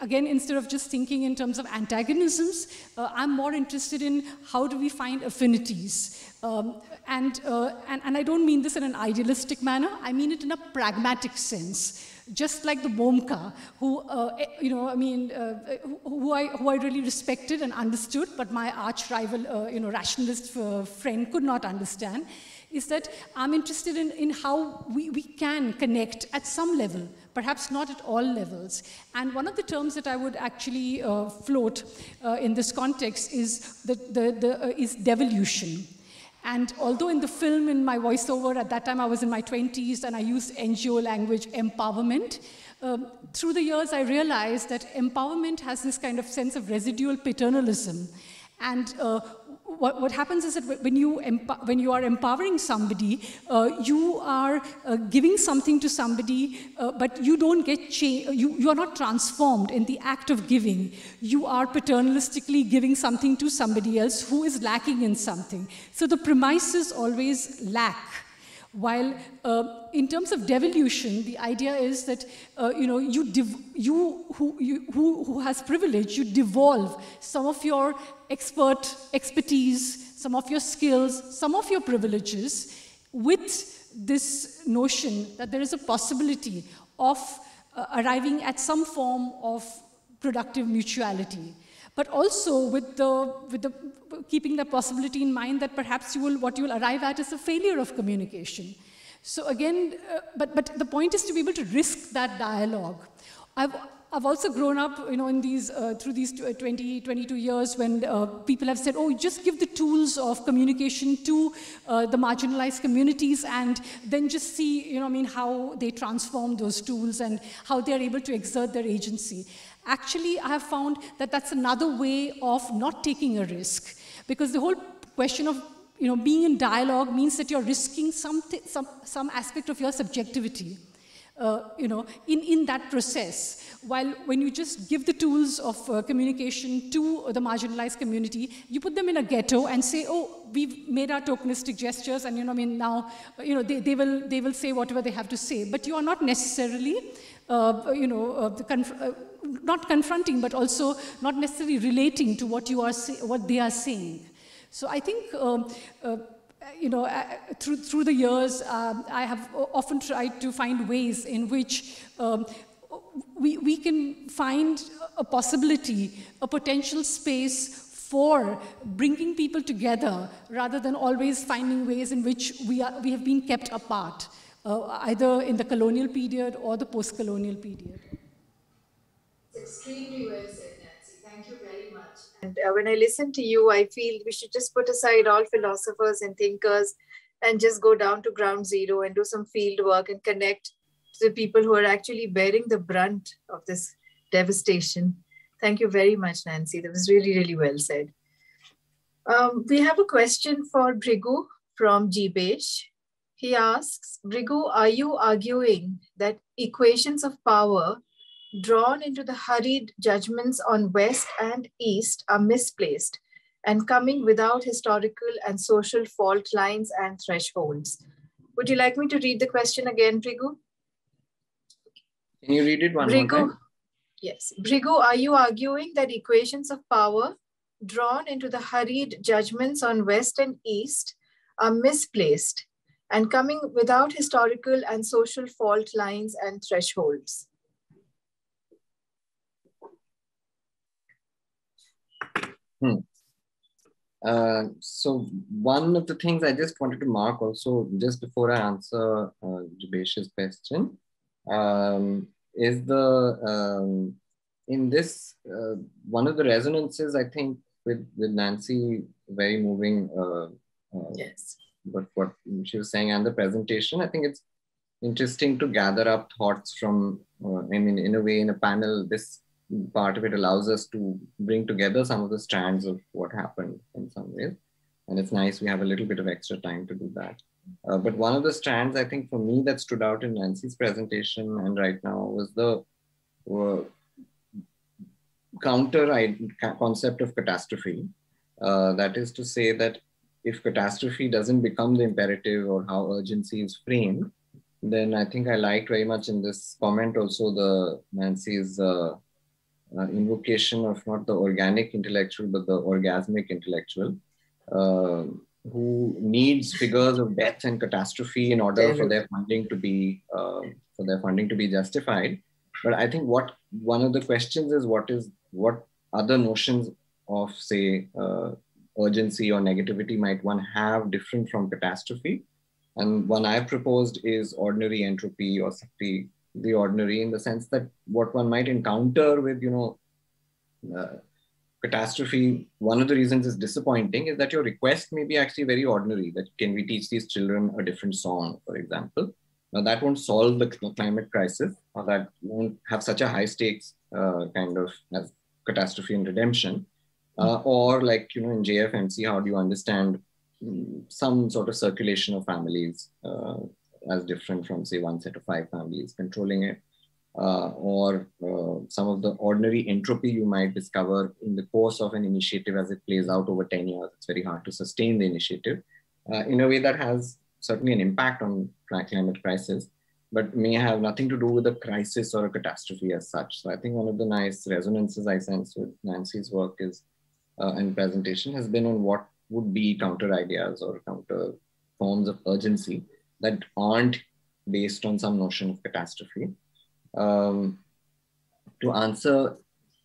again, instead of just thinking in terms of antagonisms, I'm more interested in how do we find affinities. And I don't mean this in an idealistic manner, I mean it in a pragmatic sense. Just like the Bomka, who, who I really respected and understood, but my arch rival, rationalist friend could not understand, is that I'm interested in how we can connect at some level, perhaps not at all levels. And one of the terms that I would actually float in this context is is devolution. And although in the film, in my voiceover, at that time I was in my 20s and I used NGO language, empowerment, through the years I realized that empowerment has this kind of sense of residual paternalism. And what happens is that when you are empowering somebody, you are giving something to somebody, but you don't get changed. You are not transformed in the act of giving. You are paternalistically giving something to somebody else who is lacking in something. So the premises always lack. While in terms of devolution, the idea is that who has privilege, you devolve some of your expertise, some of your skills, some of your privileges, with this notion that there is a possibility of arriving at some form of productive mutuality. But also with the keeping the possibility in mind that perhaps what you will arrive at is a failure of communication. So again, but the point is to be able to risk that dialogue. I've also grown up, in these through these 22 years when people have said, oh, just give the tools of communication to the marginalized communities and then just see, how they transform those tools and how they're able to exert their agency. Actually, I have found that that's another way of not taking a risk, because the whole question of being in dialogue means that you're risking some aspect of your subjectivity. In that process. While when you just give the tools of communication to the marginalized community, you put them in a ghetto and say, oh, we've made our tokenistic gestures and, now, they will say whatever they have to say. But you are not necessarily, not confronting, but also not necessarily relating to what they are saying. So I think, through the years, I have often tried to find ways in which we can find a possibility, a potential space for bringing people together, rather than always finding ways in which we have been kept apart, either in the colonial period or the post-colonial period. It's extremely well said, Nancy. Thank you very much. And when I listen to you, I feel we should just put aside all philosophers and thinkers and just go down to ground zero and do some field work and connect to the people who are actually bearing the brunt of this devastation. Thank you very much, Nancy. That was really, really well said. We have a question for Bhrigu from Jibesh. He asks, Bhrigu, are you arguing that equations of power drawn into the hurried judgments on West and East are misplaced and coming without historical and social fault lines and thresholds? Would you like me to read the question again, Bhrigu? Can you read it one more time? Yes. Bhrigu, are you arguing that equations of power drawn into the hurried judgments on West and East are misplaced and coming without historical and social fault lines and thresholds? So one of the things I just wanted to mark also, just before I answer Jibesh's question, is in this, one of the resonances, I think, with Nancy, very moving, yes, but what she was saying and the presentation, I think it's interesting to gather up thoughts from, in a way, in a panel, this part of it allows us to bring together some of the strands of what happened in some ways. And it's nice we have a little bit of extra time to do that. But one of the strands, I think, for me that stood out in Nancy's presentation and right now was the counter concept of catastrophe. That is to say that if catastrophe doesn't become the imperative or how urgency is framed, then I think I liked very much in this comment also Nancy's invocation of not the organic intellectual, but the orgasmic intellectual, who needs figures of death and catastrophe in order for their funding to be justified. But I think one of the questions is what other notions of, say, urgency or negativity might one have different from catastrophe? And one I've proposed is ordinary entropy or the ordinary, in the sense that what one might encounter with, catastrophe, one of the reasons is disappointing is that your request may be actually very ordinary, that can we teach these children a different song, for example. Now that won't solve the climate crisis, or that won't have such a high stakes kind of as catastrophe and redemption. Or like, in JFMC, how do you understand some sort of circulation of families as different from, say, one set of 5 families controlling it, or some of the ordinary entropy you might discover in the course of an initiative as it plays out over 10 years. It's very hard to sustain the initiative in a way that has certainly an impact on climate crisis, but may have nothing to do with a crisis or a catastrophe as such. So I think one of the nice resonances I sense with Nancy's work is and presentation has been on what would be counter ideas or counter forms of urgency that aren't based on some notion of catastrophe. To answer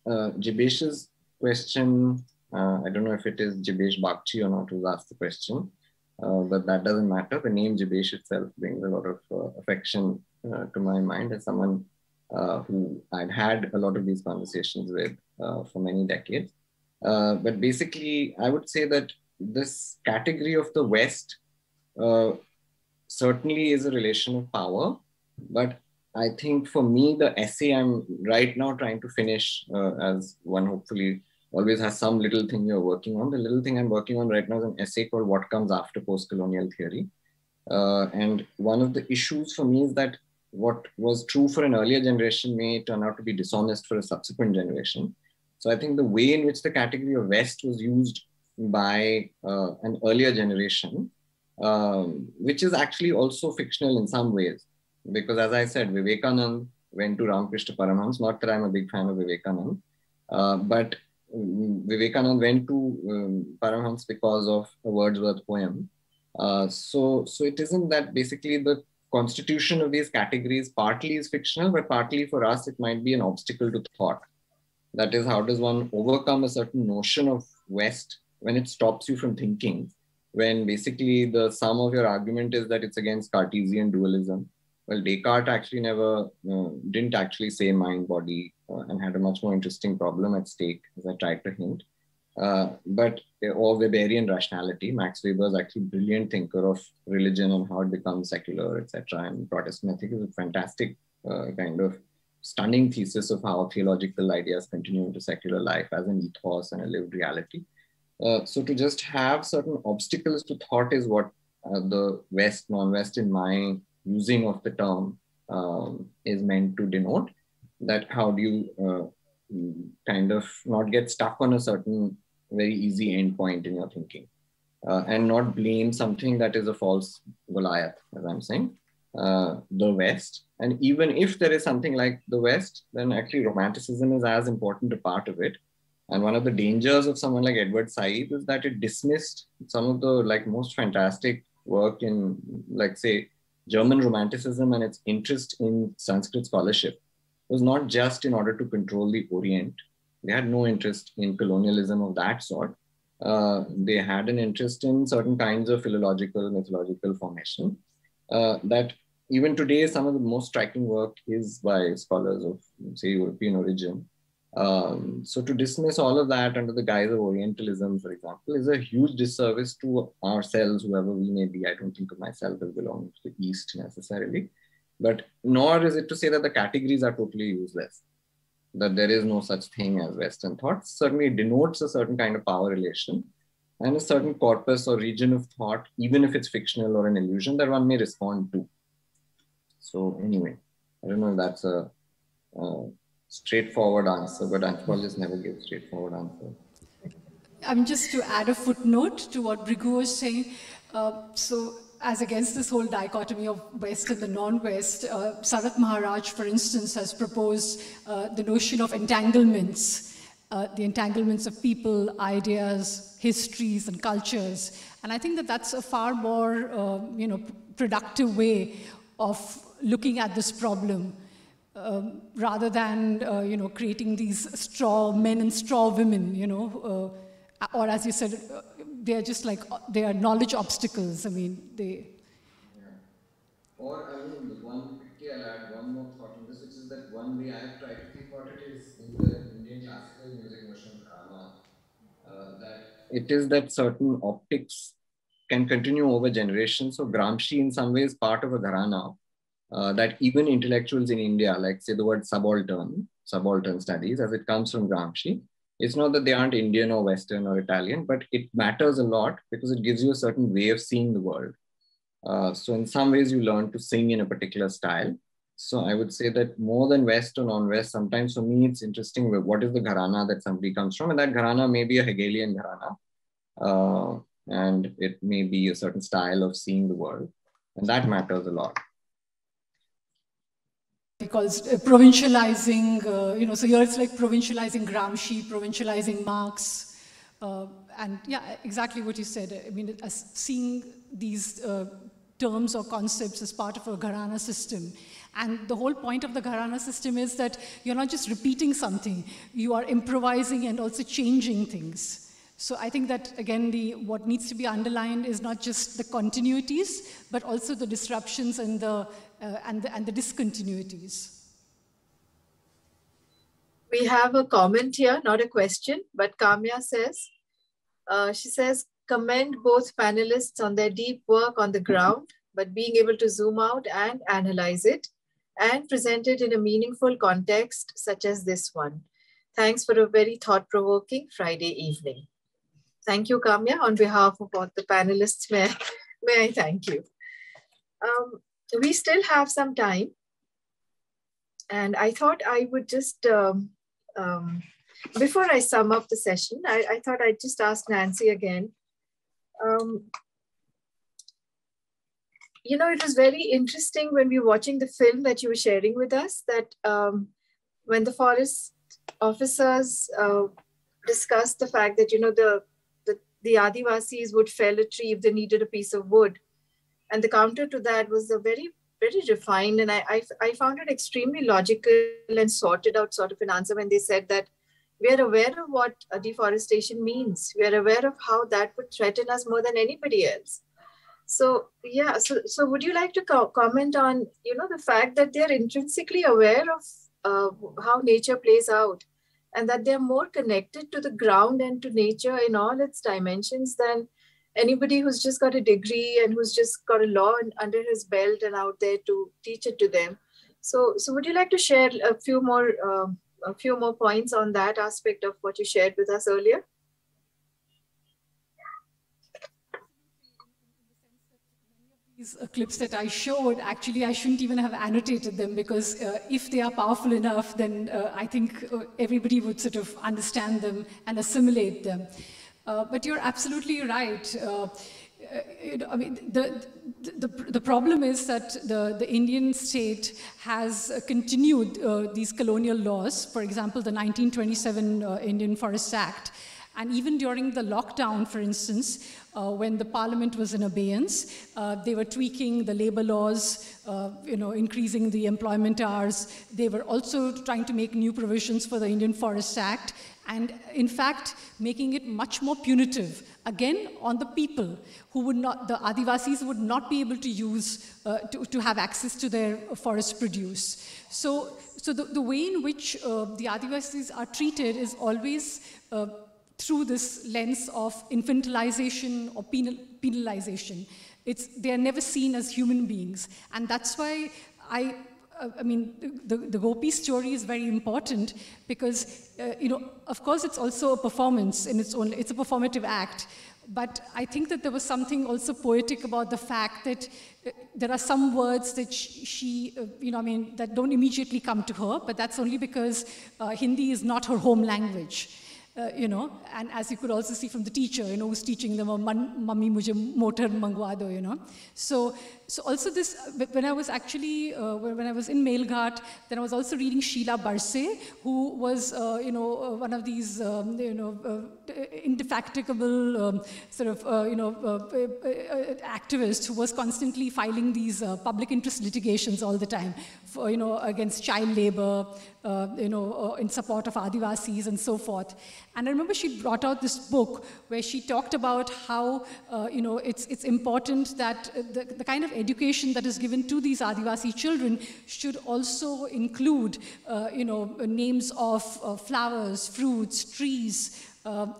Jibesh's question, I don't know if it is Jibesh Bakchi or not who's asked the question. but that doesn't matter. The name Jibesh itself brings a lot of affection to my mind as someone who I'd had a lot of these conversations with for many decades. But basically, I would say that this category of the West certainly is a relation of power. But I think for me, the essay I'm right now trying to finish, as one hopefully always has some little thing you're working on. The little thing I'm working on right now is an essay called What Comes After Post-Colonial Theory. And one of the issues for me is that what was true for an earlier generation may turn out to be dishonest for a subsequent generation. So I think the way in which the category of West was used by an earlier generation, which is actually also fictional in some ways. Because as I said, Vivekananda went to Ramakrishna Paramhans, not that I'm a big fan of Vivekananda, but Vivekananda went to Paramhans because of a Wordsworth poem. So it isn't that basically the constitution of these categories partly is fictional, but partly for us, it might be an obstacle to thought. That is, how does one overcome a certain notion of West when it stops you from thinking, when basically the sum of your argument is that it's against Cartesian dualism. Well, Descartes actually didn't actually say mind, body, and had a much more interesting problem at stake, as I tried to hint. Or Weberian rationality. Max Weber is actually a brilliant thinker of religion and how it becomes secular, etc. And Protestant ethics is a fantastic kind of stunning thesis of how theological ideas continue into secular life as an ethos and a lived reality. So to just have certain obstacles to thought is what the West, non-West in my using of the term is meant to denote. That how do you kind of not get stuck on a certain very easy endpoint in your thinking and not blame something that is a false Goliath, as I'm saying, the West. And even if there is something like the West, then actually Romanticism is as important a part of it. And one of the dangers of someone like Edward Said is that it dismissed some of the most fantastic work in, say, German Romanticism and its interest in Sanskrit scholarship. It was not just in order to control the Orient. They had no interest in colonialism of that sort. They had an interest in certain kinds of philological, mythological formation that even today, some of the most striking work is by scholars of, say, European origin. So to dismiss all of that under the guise of Orientalism, for example, is a huge disservice to ourselves, whoever we may be. I don't think of myself as belonging to the East necessarily, but nor is it to say that the categories are totally useless, that there is no such thing as Western thought. Certainly denotes a certain kind of power relation and a certain corpus or region of thought, even if it's fictional or an illusion, that one may respond to. So anyway, I don't know if that's a straightforward answer, but anthropologists never give straightforward answer. Just to add a footnote to what Bhrigu was saying. So as against this whole dichotomy of West and the non-West, Sarath Maharaj, for instance, has proposed the notion of entanglements, the entanglements of people, ideas, histories, and cultures. And I think that that's a far more, productive way of looking at this problem. Rather than, creating these straw men and straw women, or as you said, they're just they are knowledge obstacles. I mean, they... Yeah. Or, quickly I'll add one more thought on this, which is that one way I have tried to think about it is in the Indian classical music notion of Gharana, that it is that certain optics can continue over generations. So Gramsci in some ways part of a Gharana. That even intellectuals in India, like say the word subaltern studies, as it comes from Gramsci, it's not that they aren't Indian or Western or Italian, but it matters a lot because it gives you a certain way of seeing the world. So in some ways you learn to sing in a particular style. So I would say that more than West or non-West, sometimes for me it's interesting what is the Gharana that somebody comes from, and that Gharana may be a Hegelian Gharana, and it may be a certain style of seeing the world, and that matters a lot. Because provincializing, so here it's like provincializing Gramsci, provincializing Marx, and yeah, exactly what you said. I mean, as seeing these terms or concepts as part of a Gharana system. And the whole point of the Gharana system is that you're not just repeating something, you are improvising and also changing things. So I think that, again, what needs to be underlined is not just the continuities, but also the disruptions and the discontinuities. We have a comment here, not a question, but Kamya says, she says, commend both panelists on their deep work on the ground, but being able to zoom out and analyze it and present it in a meaningful context such as this one. Thanks for a very thought-provoking Friday evening. Thank you, Kamya. On behalf of all the panelists, may I thank you. We still have some time. And I thought I would just, before I sum up the session, I thought I'd just ask Nancy again. You know, it was very interesting when we were watching the film that you were sharing with us, that when the forest officers discussed the fact that, you know, the Adivasis would fell a tree if they needed a piece of wood. And the counter to that was a very, very refined, and I found it extremely logical and sorted out sort of an answer when they said that we are aware of what deforestation means. We are aware of how that would threaten us more than anybody else. So yeah, so would you like to comment on, you know, the fact that they're intrinsically aware of how nature plays out, and that they're more connected to the ground and to nature in all its dimensions than anybody who's just got a degree and who's just got a law under his belt and out there to teach it to them. So would you like to share a few more points on that aspect of what you shared with us earlier? These clips that I showed, actually, I shouldn't even have annotated them, because if they are powerful enough, then I think everybody would sort of understand them and assimilate them. But you're absolutely right. I mean, the problem is that the Indian state has continued these colonial laws. For example, the 1927 Indian Forest Act. And even during the lockdown, for instance, when the parliament was in abeyance, they were tweaking the labor laws, increasing the employment hours. They were also trying to make new provisions for the Indian Forest Act, and in fact, making it much more punitive, again, on the people who would not, the Adivasis would not be able to use, to have access to their forest produce. So the way in which the Adivasis are treated is always through this lens of infantilization or penalization. They are never seen as human beings. And that's why I mean, the Gopi story is very important, because, of course, it's also a performance in its own, it's a performative act. But I think that there was something also poetic about the fact that there are some words that she that don't immediately come to her, but that's only because Hindi is not her home language. And as you could also see from the teacher, who's teaching them, "Mummy, mujhe motor mangwa do," So also this, when I was actually, when I was in Melghat, then I was also reading Sheila Barse, who was, one of these, indefatigable activist who was constantly filing these public interest litigations all the time, for, against child labor, in support of Adivasis and so forth. And I remember she brought out this book where she talked about how, it's important that the kind of education that is given to these Adivasi children should also include, names of flowers, fruits, trees.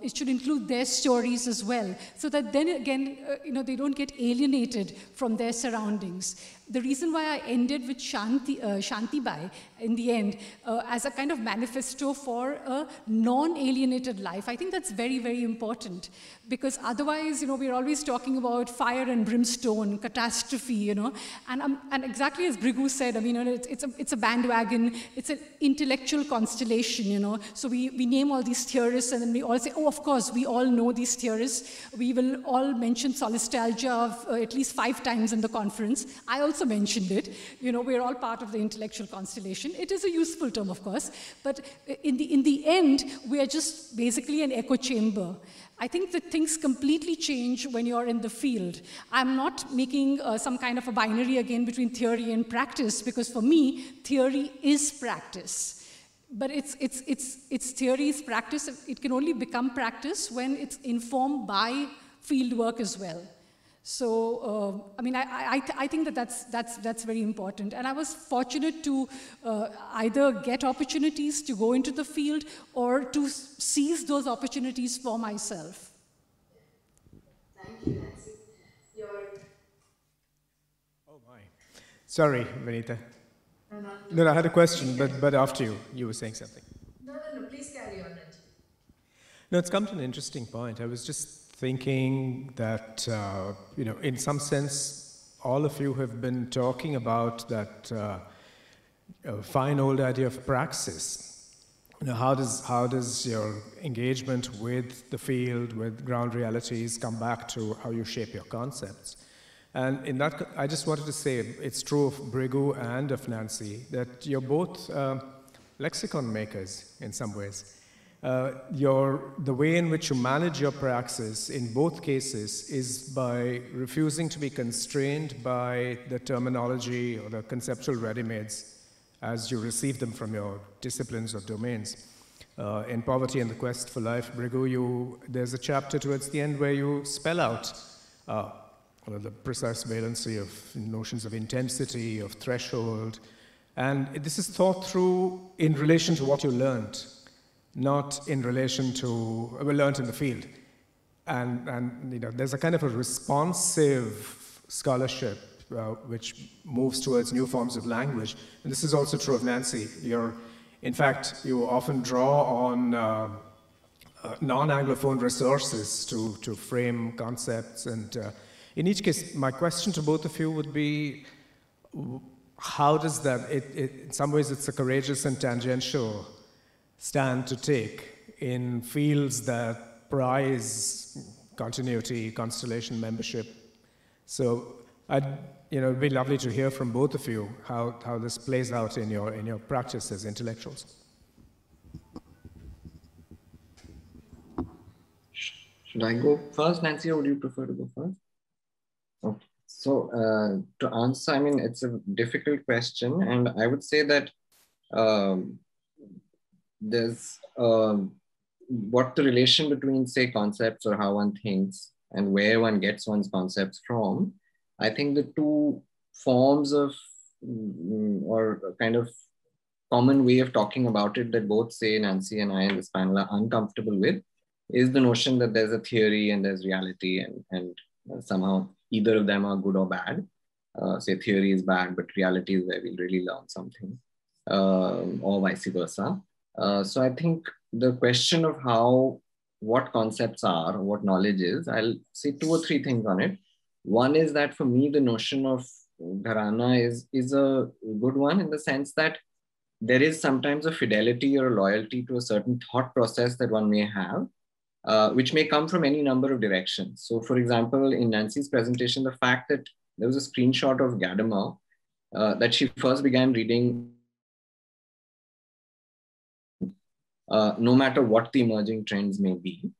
It should include their stories as well, so that then again, they don't get alienated from their surroundings. The reason why I ended with Shanti Bai in the end as a kind of manifesto for a non-alienated life, I think that's very, very important, because otherwise, we're always talking about fire and brimstone, catastrophe, and exactly as Bhrigu said, I mean, it's a bandwagon, it's an intellectual constellation, so we name all these theorists, and then we all say, oh, of course, we all know these theorists. We will all mention solastalgia at least 5 times in the conference. I also mentioned it. We're all part of the intellectual constellation. It is a useful term, of course, but in the end, we are just basically an echo chamber. I think that things completely change when you're in the field. I'm not making some kind of a binary again between theory and practice, because for me, theory is practice. but it's theories, practice. It can only become practice when it's informed by field work as well. So, I mean, I think that's very important. And I was fortunate to either get opportunities to go into the field or to seize those opportunities for myself. Thank you, Nancy. Oh my. Sorry, Vinita. No, I had a question, but after you were saying something. No, please carry on, Ranjit. No, it's come to an interesting point. I was just thinking that, you know, in some sense, all of you have been talking about that fine old idea of praxis. You know, how does your engagement with the field, with ground realities, come back to how you shape your concepts? And in that, I just wanted to say, it's true of Bhrigu and of Nancy, that you're both lexicon makers in some ways. The way in which you manage your praxis in both cases is by refusing to be constrained by the terminology or the conceptual ready-mades as you receive them from your disciplines or domains. In Poverty and the Quest for Life, Bhrigu, there's a chapter towards the end where you spell out the precise valency of notions of intensity, of threshold, and this is thought through in relation to what you learned, not in relation to what we learned in the field. And you know, there's a kind of a responsive scholarship which moves towards new forms of language. And this is also true of Nancy. In fact, you often draw on non-Anglophone resources to frame concepts. And in each case, my question to both of you would be, how does that, in some ways it's a courageous and tangential stand to take in fields that prize continuity, constellation membership. So it'd be lovely to hear from both of you how this plays out in your practice as intellectuals. Should I go first, Nancy, or would you prefer to go first? Okay. So to answer, I mean, it's a difficult question, and I would say that there's what the relation between, say, concepts or how one thinks and where one gets one's concepts from. I think the two forms of or kind of common way of talking about it that both, say, Nancy and I in this panel are uncomfortable with is the notion that there's a theory and there's reality, and somehow either of them are good or bad. Say theory is bad, but reality is where we'll really learn something, or vice versa. So I think the question of what concepts are, what knowledge is, I'll say 2 or 3 things on it. One is that for me, the notion of gharana is a good one in the sense that there is sometimes a fidelity or a loyalty to a certain thought process that one may have, which may come from any number of directions. So for example, in Nancy's presentation, the fact that there was a screenshot of Gadamer that she first began reading no matter what the emerging trends may be.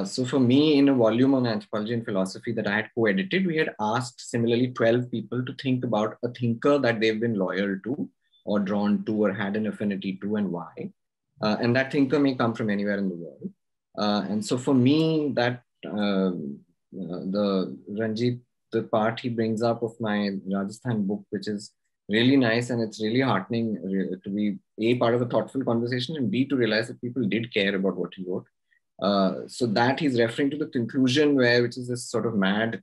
So for me, in a volume on anthropology and philosophy that I had co-edited, we had asked similarly 12 people to think about a thinker that they've been loyal to or drawn to or had an affinity to, and why. And that thinker may come from anywhere in the world. And so for me, that the Ranjit, the part he brings up of my Rajasthan book, which is really nice, and it's really heartening to be A, part of a thoughtful conversation, and B, to realize that people did care about what he wrote. So that he's referring to the conclusion which is this sort of mad,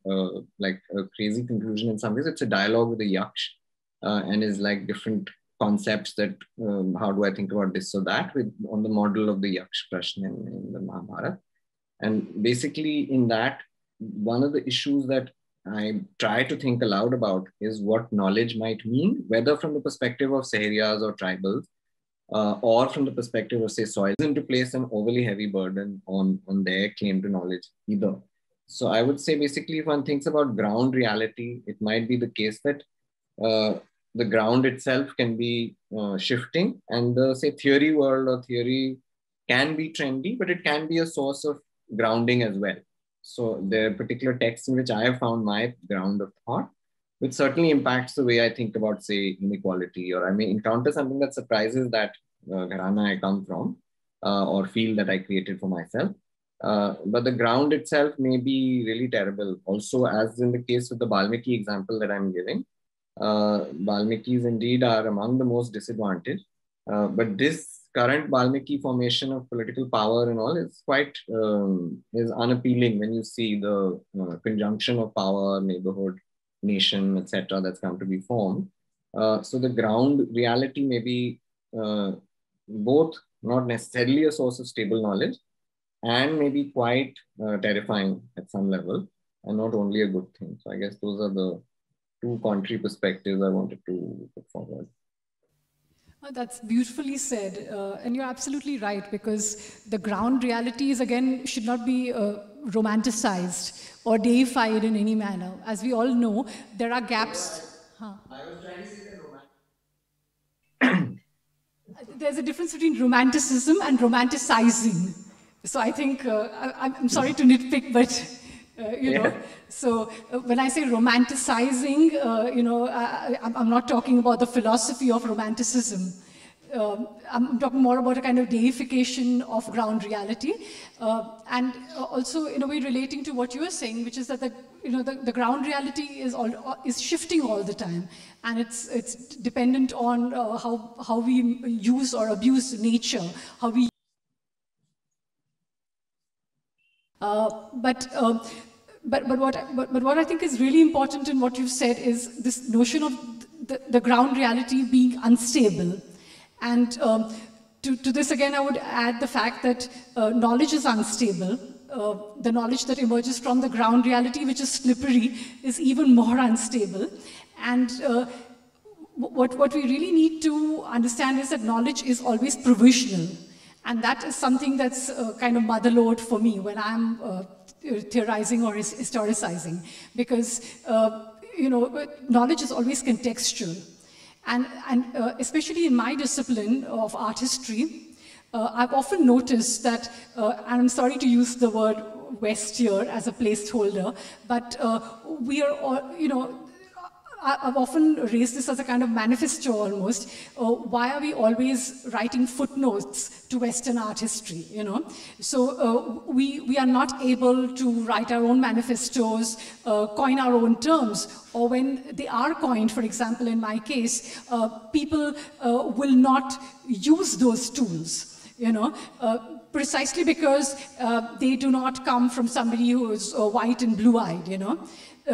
like a crazy conclusion in some ways. It's a dialogue with the yaksh and is like different concepts that, how do I think about this or that, on the model of the yaksh Prashna in the Mahabharata. And basically in that, one of the issues that I try to think aloud about is what knowledge might mean, whether from the perspective of Sahariyas or tribals, or from the perspective of, say, soil, isn't to place an overly heavy burden on their claim to knowledge either. So I would say basically if one thinks about ground reality, it might be the case that the ground itself can be shifting, and the, say, theory world or theory can be trendy, but it can be a source of grounding as well. So there are particular texts in which I have found my ground of thought, which certainly impacts the way I think about, say, inequality, or I may encounter something that surprises that gharana I come from, or feel that I created for myself. But the ground itself may be really terrible. Also, as in the case of the Valmiki example that I'm giving, Valmikis indeed are among the most disadvantaged. But this current Valmiki formation of political power and all is quite is unappealing when you see the conjunction of power, neighborhood, nation, etc. that's come to be formed. So the ground reality may be both not necessarily a source of stable knowledge and maybe quite terrifying at some level, and not only a good thing. So I guess those are the two contrary perspectives I wanted to put forward. That's beautifully said, and you're absolutely right, because the ground realities, again, should not be romanticized or deified in any manner. As we all know, there are gaps. I was trying to say that there's a difference between romanticism and romanticizing. So I think, I'm sorry to nitpick, but you know, so when I say romanticizing, you know, I'm not talking about the philosophy of romanticism. I'm talking more about a kind of deification of ground reality, and also in a way relating to what you were saying, which is that the ground reality is shifting all the time, and it's dependent on how we use or abuse nature, how we. But what I think is really important in what you've said is this notion of the ground reality being unstable. And to this again, I would add the fact that knowledge is unstable. The knowledge that emerges from the ground reality, which is slippery, is even more unstable. And what we really need to understand is that knowledge is always provisional. And that is something that's kind of motherlode for me when I'm theorizing or historicizing, because you know, knowledge is always contextual. And especially in my discipline of art history, I've often noticed that, and I'm sorry to use the word West here as a placeholder, but we are all, you know, I've often raised this as a kind of manifesto almost. Why are we always writing footnotes to Western art history, you know? So we are not able to write our own manifestos, coin our own terms, or when they are coined, for example, in my case, people will not use those tools, you know? Precisely because they do not come from somebody who is white and blue-eyed, you know?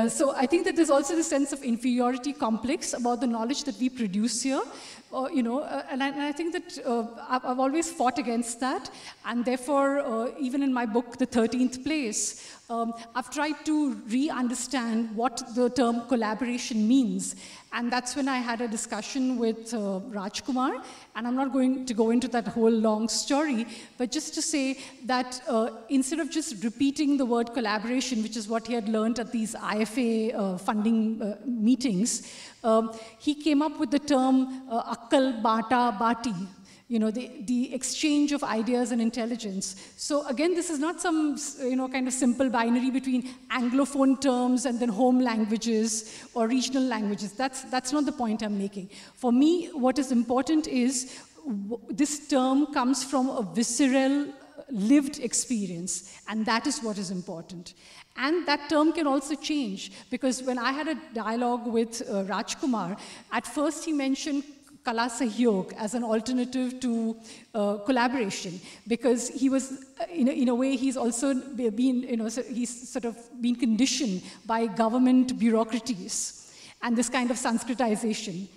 So I think that there's also the sense of inferiority complex about the knowledge that we produce here, you know, and I think that I've always fought against that, and therefore, even in my book, The 13th Place, I've tried to re-understand what the term collaboration means. And that's when I had a discussion with Rajkumar, and I'm not going to go into that whole long story, but just to say that instead of just repeating the word collaboration, which is what he had learned at these IFA funding meetings, he came up with the term Akkal Bata Bati, you know, the exchange of ideas and intelligence. So again, this is not some, you know, kind of simple binary between Anglophone terms and then home languages or regional languages. That's not the point I'm making. For me, what is important is this term comes from a visceral, lived experience, and that is what is important. And that term can also change, because when I had a dialogue with Rajkumar, at first he mentioned Kala Sahyog as an alternative to collaboration, because he was, in a way, he's also been, you know, so he's sort of been conditioned by government bureaucracies and this kind of Sanskritization.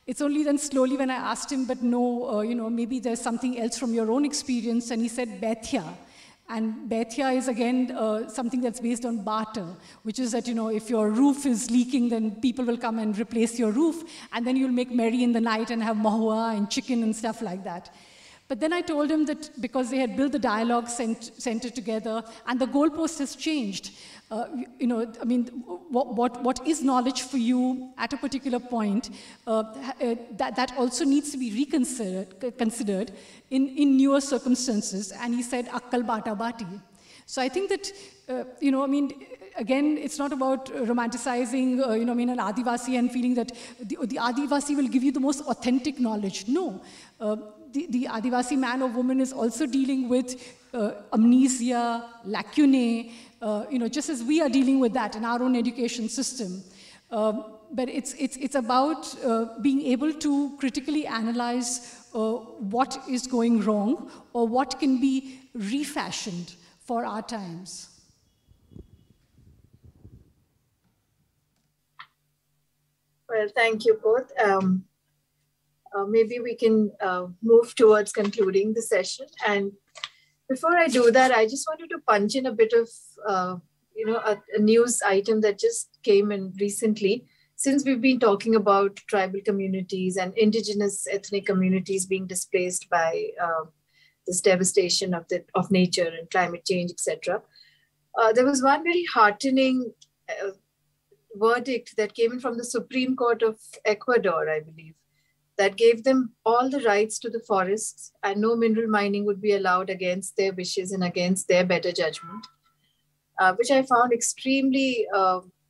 It's only then slowly when I asked him, but no, you know, maybe there's something else from your own experience, and he said Baithya. And Baithya is again something that's based on barter, which is that, you know, if your roof is leaking, then people will come and replace your roof, and then you'll make merry in the night and have mahua and chicken and stuff like that. But then I told him that because they had built the dialogue center together, and the goalpost has changed. You know, I mean, what is knowledge for you at a particular point, that also needs to be considered in newer circumstances. And he said, Akkal Bata Bati. So I think that, you know, I mean, again, it's not about romanticizing, you know, I mean, an Adivasi and feeling that the Adivasi will give you the most authentic knowledge. No. the Adivasi man or woman is also dealing with amnesia, lacunae, just as we are dealing with that in our own education system. But it's about being able to critically analyze what is going wrong or what can be refashioned for our times. Well, thank you both. Maybe we can move towards concluding the session. And before I do that, I just wanted to punch in a bit of, a news item that just came in recently. Since we've been talking about tribal communities and indigenous ethnic communities being displaced by this devastation of nature and climate change, etc., there was one very heartening verdict that came in from the Supreme Court of Ecuador, I believe, that gave them all the rights to the forests and no mineral mining would be allowed against their wishes and against their better judgment, which I found extremely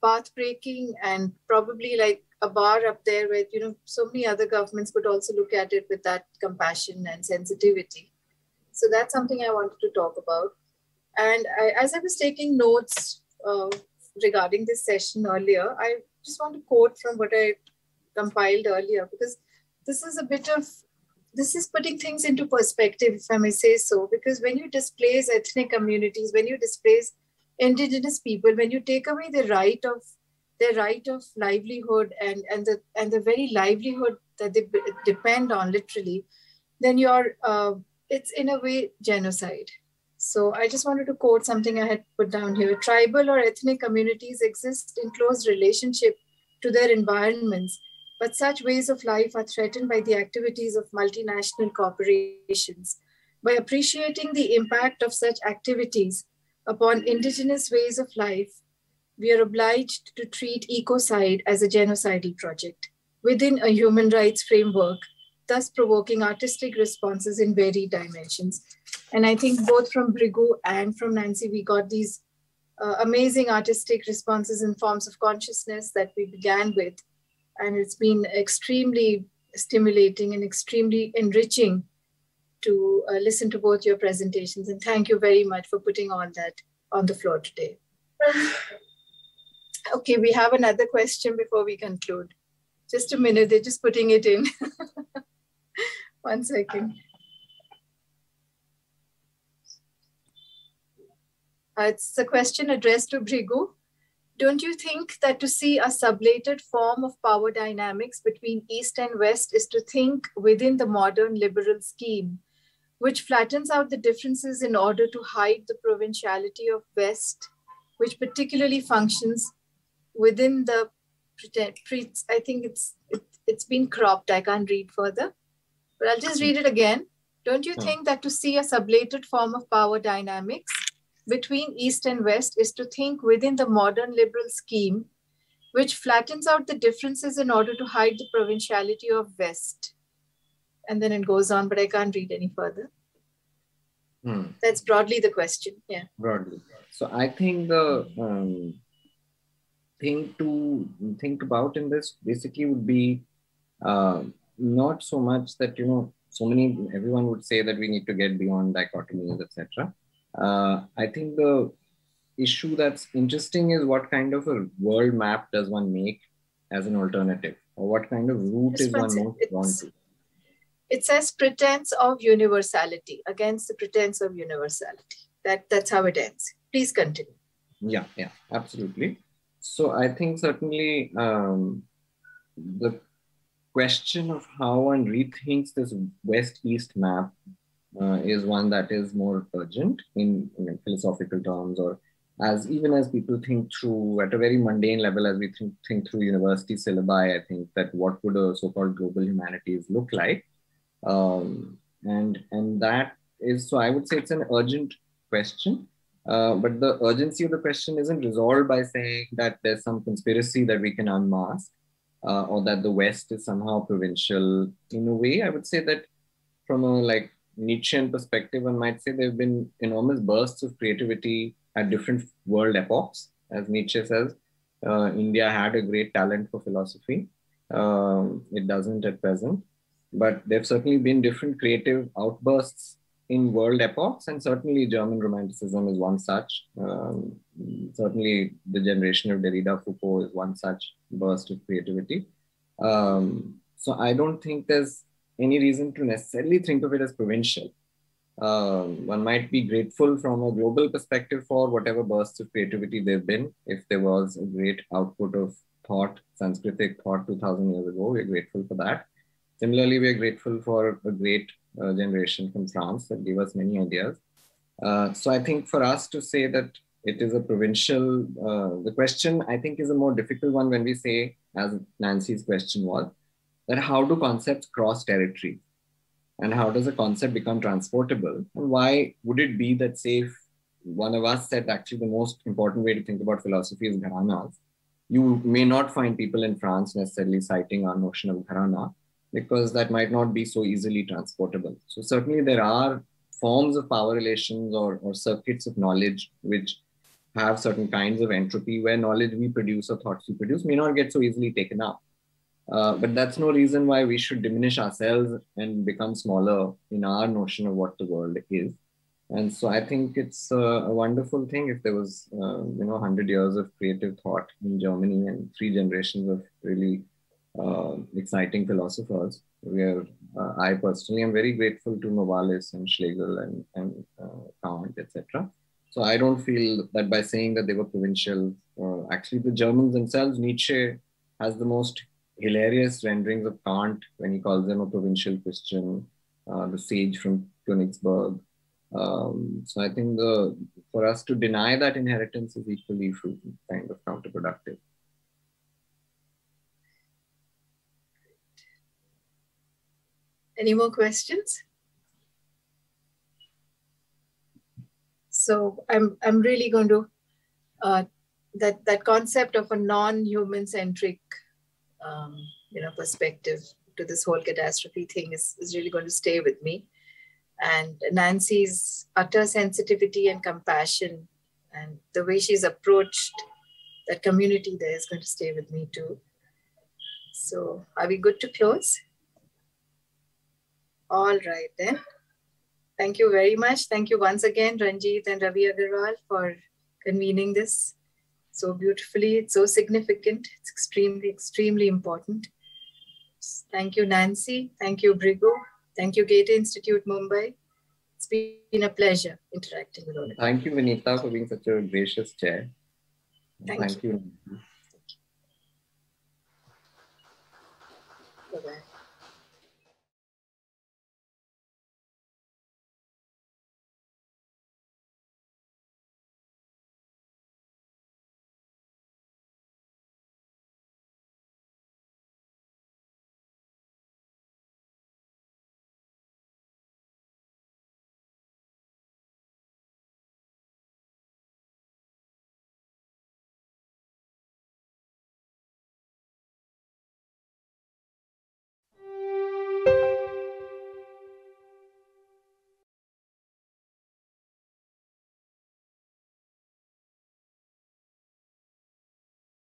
path-breaking and probably like a bar up there with, so many other governments could also look at it with that compassion and sensitivity. So that's something I wanted to talk about. And as I was taking notes regarding this session earlier, I just want to quote from what I compiled earlier, because this is putting things into perspective, if I may say so, because when you displace ethnic communities, when you displace indigenous people, when you take away their right of livelihood and the very livelihood that they depend on literally, then it's in a way genocide. So I just wanted to quote something I had put down here. Tribal or ethnic communities exist in close relationship to their environments, but such ways of life are threatened by the activities of multinational corporations. By appreciating the impact of such activities upon indigenous ways of life, we are obliged to treat ecocide as a genocidal project within a human rights framework, thus provoking artistic responses in varied dimensions. And I think both from Bhrigu and from Nancy, we got these amazing artistic responses in forms of consciousness that we began with. And it's been extremely stimulating and extremely enriching to listen to both your presentations. And thank you very much for putting all that on the floor today. Okay, we have another question before we conclude. Just a minute, they're just putting it in. 1 second. It's a question addressed to Bhrigu. Don't you think that to see a sublated form of power dynamics between East and West is to think within the modern liberal scheme, which flattens out the differences in order to hide the provinciality of West, which particularly functions within the, I think it's been cropped, I can't read further, but I'll just read it again. Don't you think that to see a sublated form of power dynamics between East and West is to think within the modern liberal scheme, which flattens out the differences in order to hide the provinciality of West? And then it goes on, but I can't read any further. That's broadly the question, yeah. Broadly. So I think the thing to think about in this basically would be not so much that, everyone would say that we need to get beyond dichotomies, etc. I think the issue that's interesting is what kind of a world map does one make as an alternative, or what kind of route is one most drawn to? It says pretense of universality, against the pretense of universality. That's how it ends. Please continue. Yeah, absolutely. So I think certainly the question of how one rethinks this West-East map is one that is more urgent in philosophical terms, or even as people think through at a very mundane level, as we think through university syllabi. I think that what would a so-called global humanities look like, and that is, so I would say it's an urgent question, but the urgency of the question isn't resolved by saying that there's some conspiracy that we can unmask, or that the West is somehow provincial. In a way, I would say that from a Nietzschean perspective, one might say there have been enormous bursts of creativity at different world epochs. As Nietzsche says, India had a great talent for philosophy. It doesn't at present. but there've certainly been different creative outbursts in world epochs, and certainly German Romanticism is one such. Certainly the generation of Derrida, Foucault is one such burst of creativity. So I don't think there's any reason to necessarily think of it as provincial. One might be grateful from a global perspective for whatever bursts of creativity there've been. If there was a great output of thought, Sanskritic thought 2000 years ago, we're grateful for that. Similarly, we're grateful for a great generation from France that gave us many ideas. So I think for us to say that it is a provincial, the question I think is a more difficult one when we say, as Nancy's question was, that how do concepts cross territory? And how does a concept become transportable? And why would it be that, say, if one of us said actually the most important way to think about philosophy is gharanas, you may not find people in France necessarily citing our notion of gharana, because that might not be so easily transportable. So certainly there are forms of power relations or circuits of knowledge which have certain kinds of entropy where knowledge we produce or thoughts we produce may not get so easily taken up. But that's no reason why we should diminish ourselves and become smaller in our notion of what the world is. And so I think it's a wonderful thing if there was, 100 years of creative thought in Germany and 3 generations of really exciting philosophers. I personally am very grateful to Novalis and Schlegel and Kant, etc. So I don't feel that by saying that they were provincial, actually the Germans themselves, Nietzsche has the most hilarious renderings of Kant when he calls them a provincial Christian, the sage from Königsberg. So I think for us to deny that inheritance is equally kind of counterproductive. Any more questions? So I'm really going to that concept of a non-human centric perspective to this whole catastrophe thing is really going to stay with me. And Nancy's utter sensitivity and compassion and the way she's approached that community there is going to stay with me too. So are we good to close? All right then. Thank you very much. Thank you once again, Ranjit and Ravi Agarwal, for convening this so beautifully. It's so significant. It's extremely, extremely important. Thank you, Nancy. Thank you, Bhrigu. Thank you, Goethe-Institut, Mumbai. It's been a pleasure interacting with all of you. Thank you, Vinita, for being such a gracious chair. Thank you. You. Bye-bye.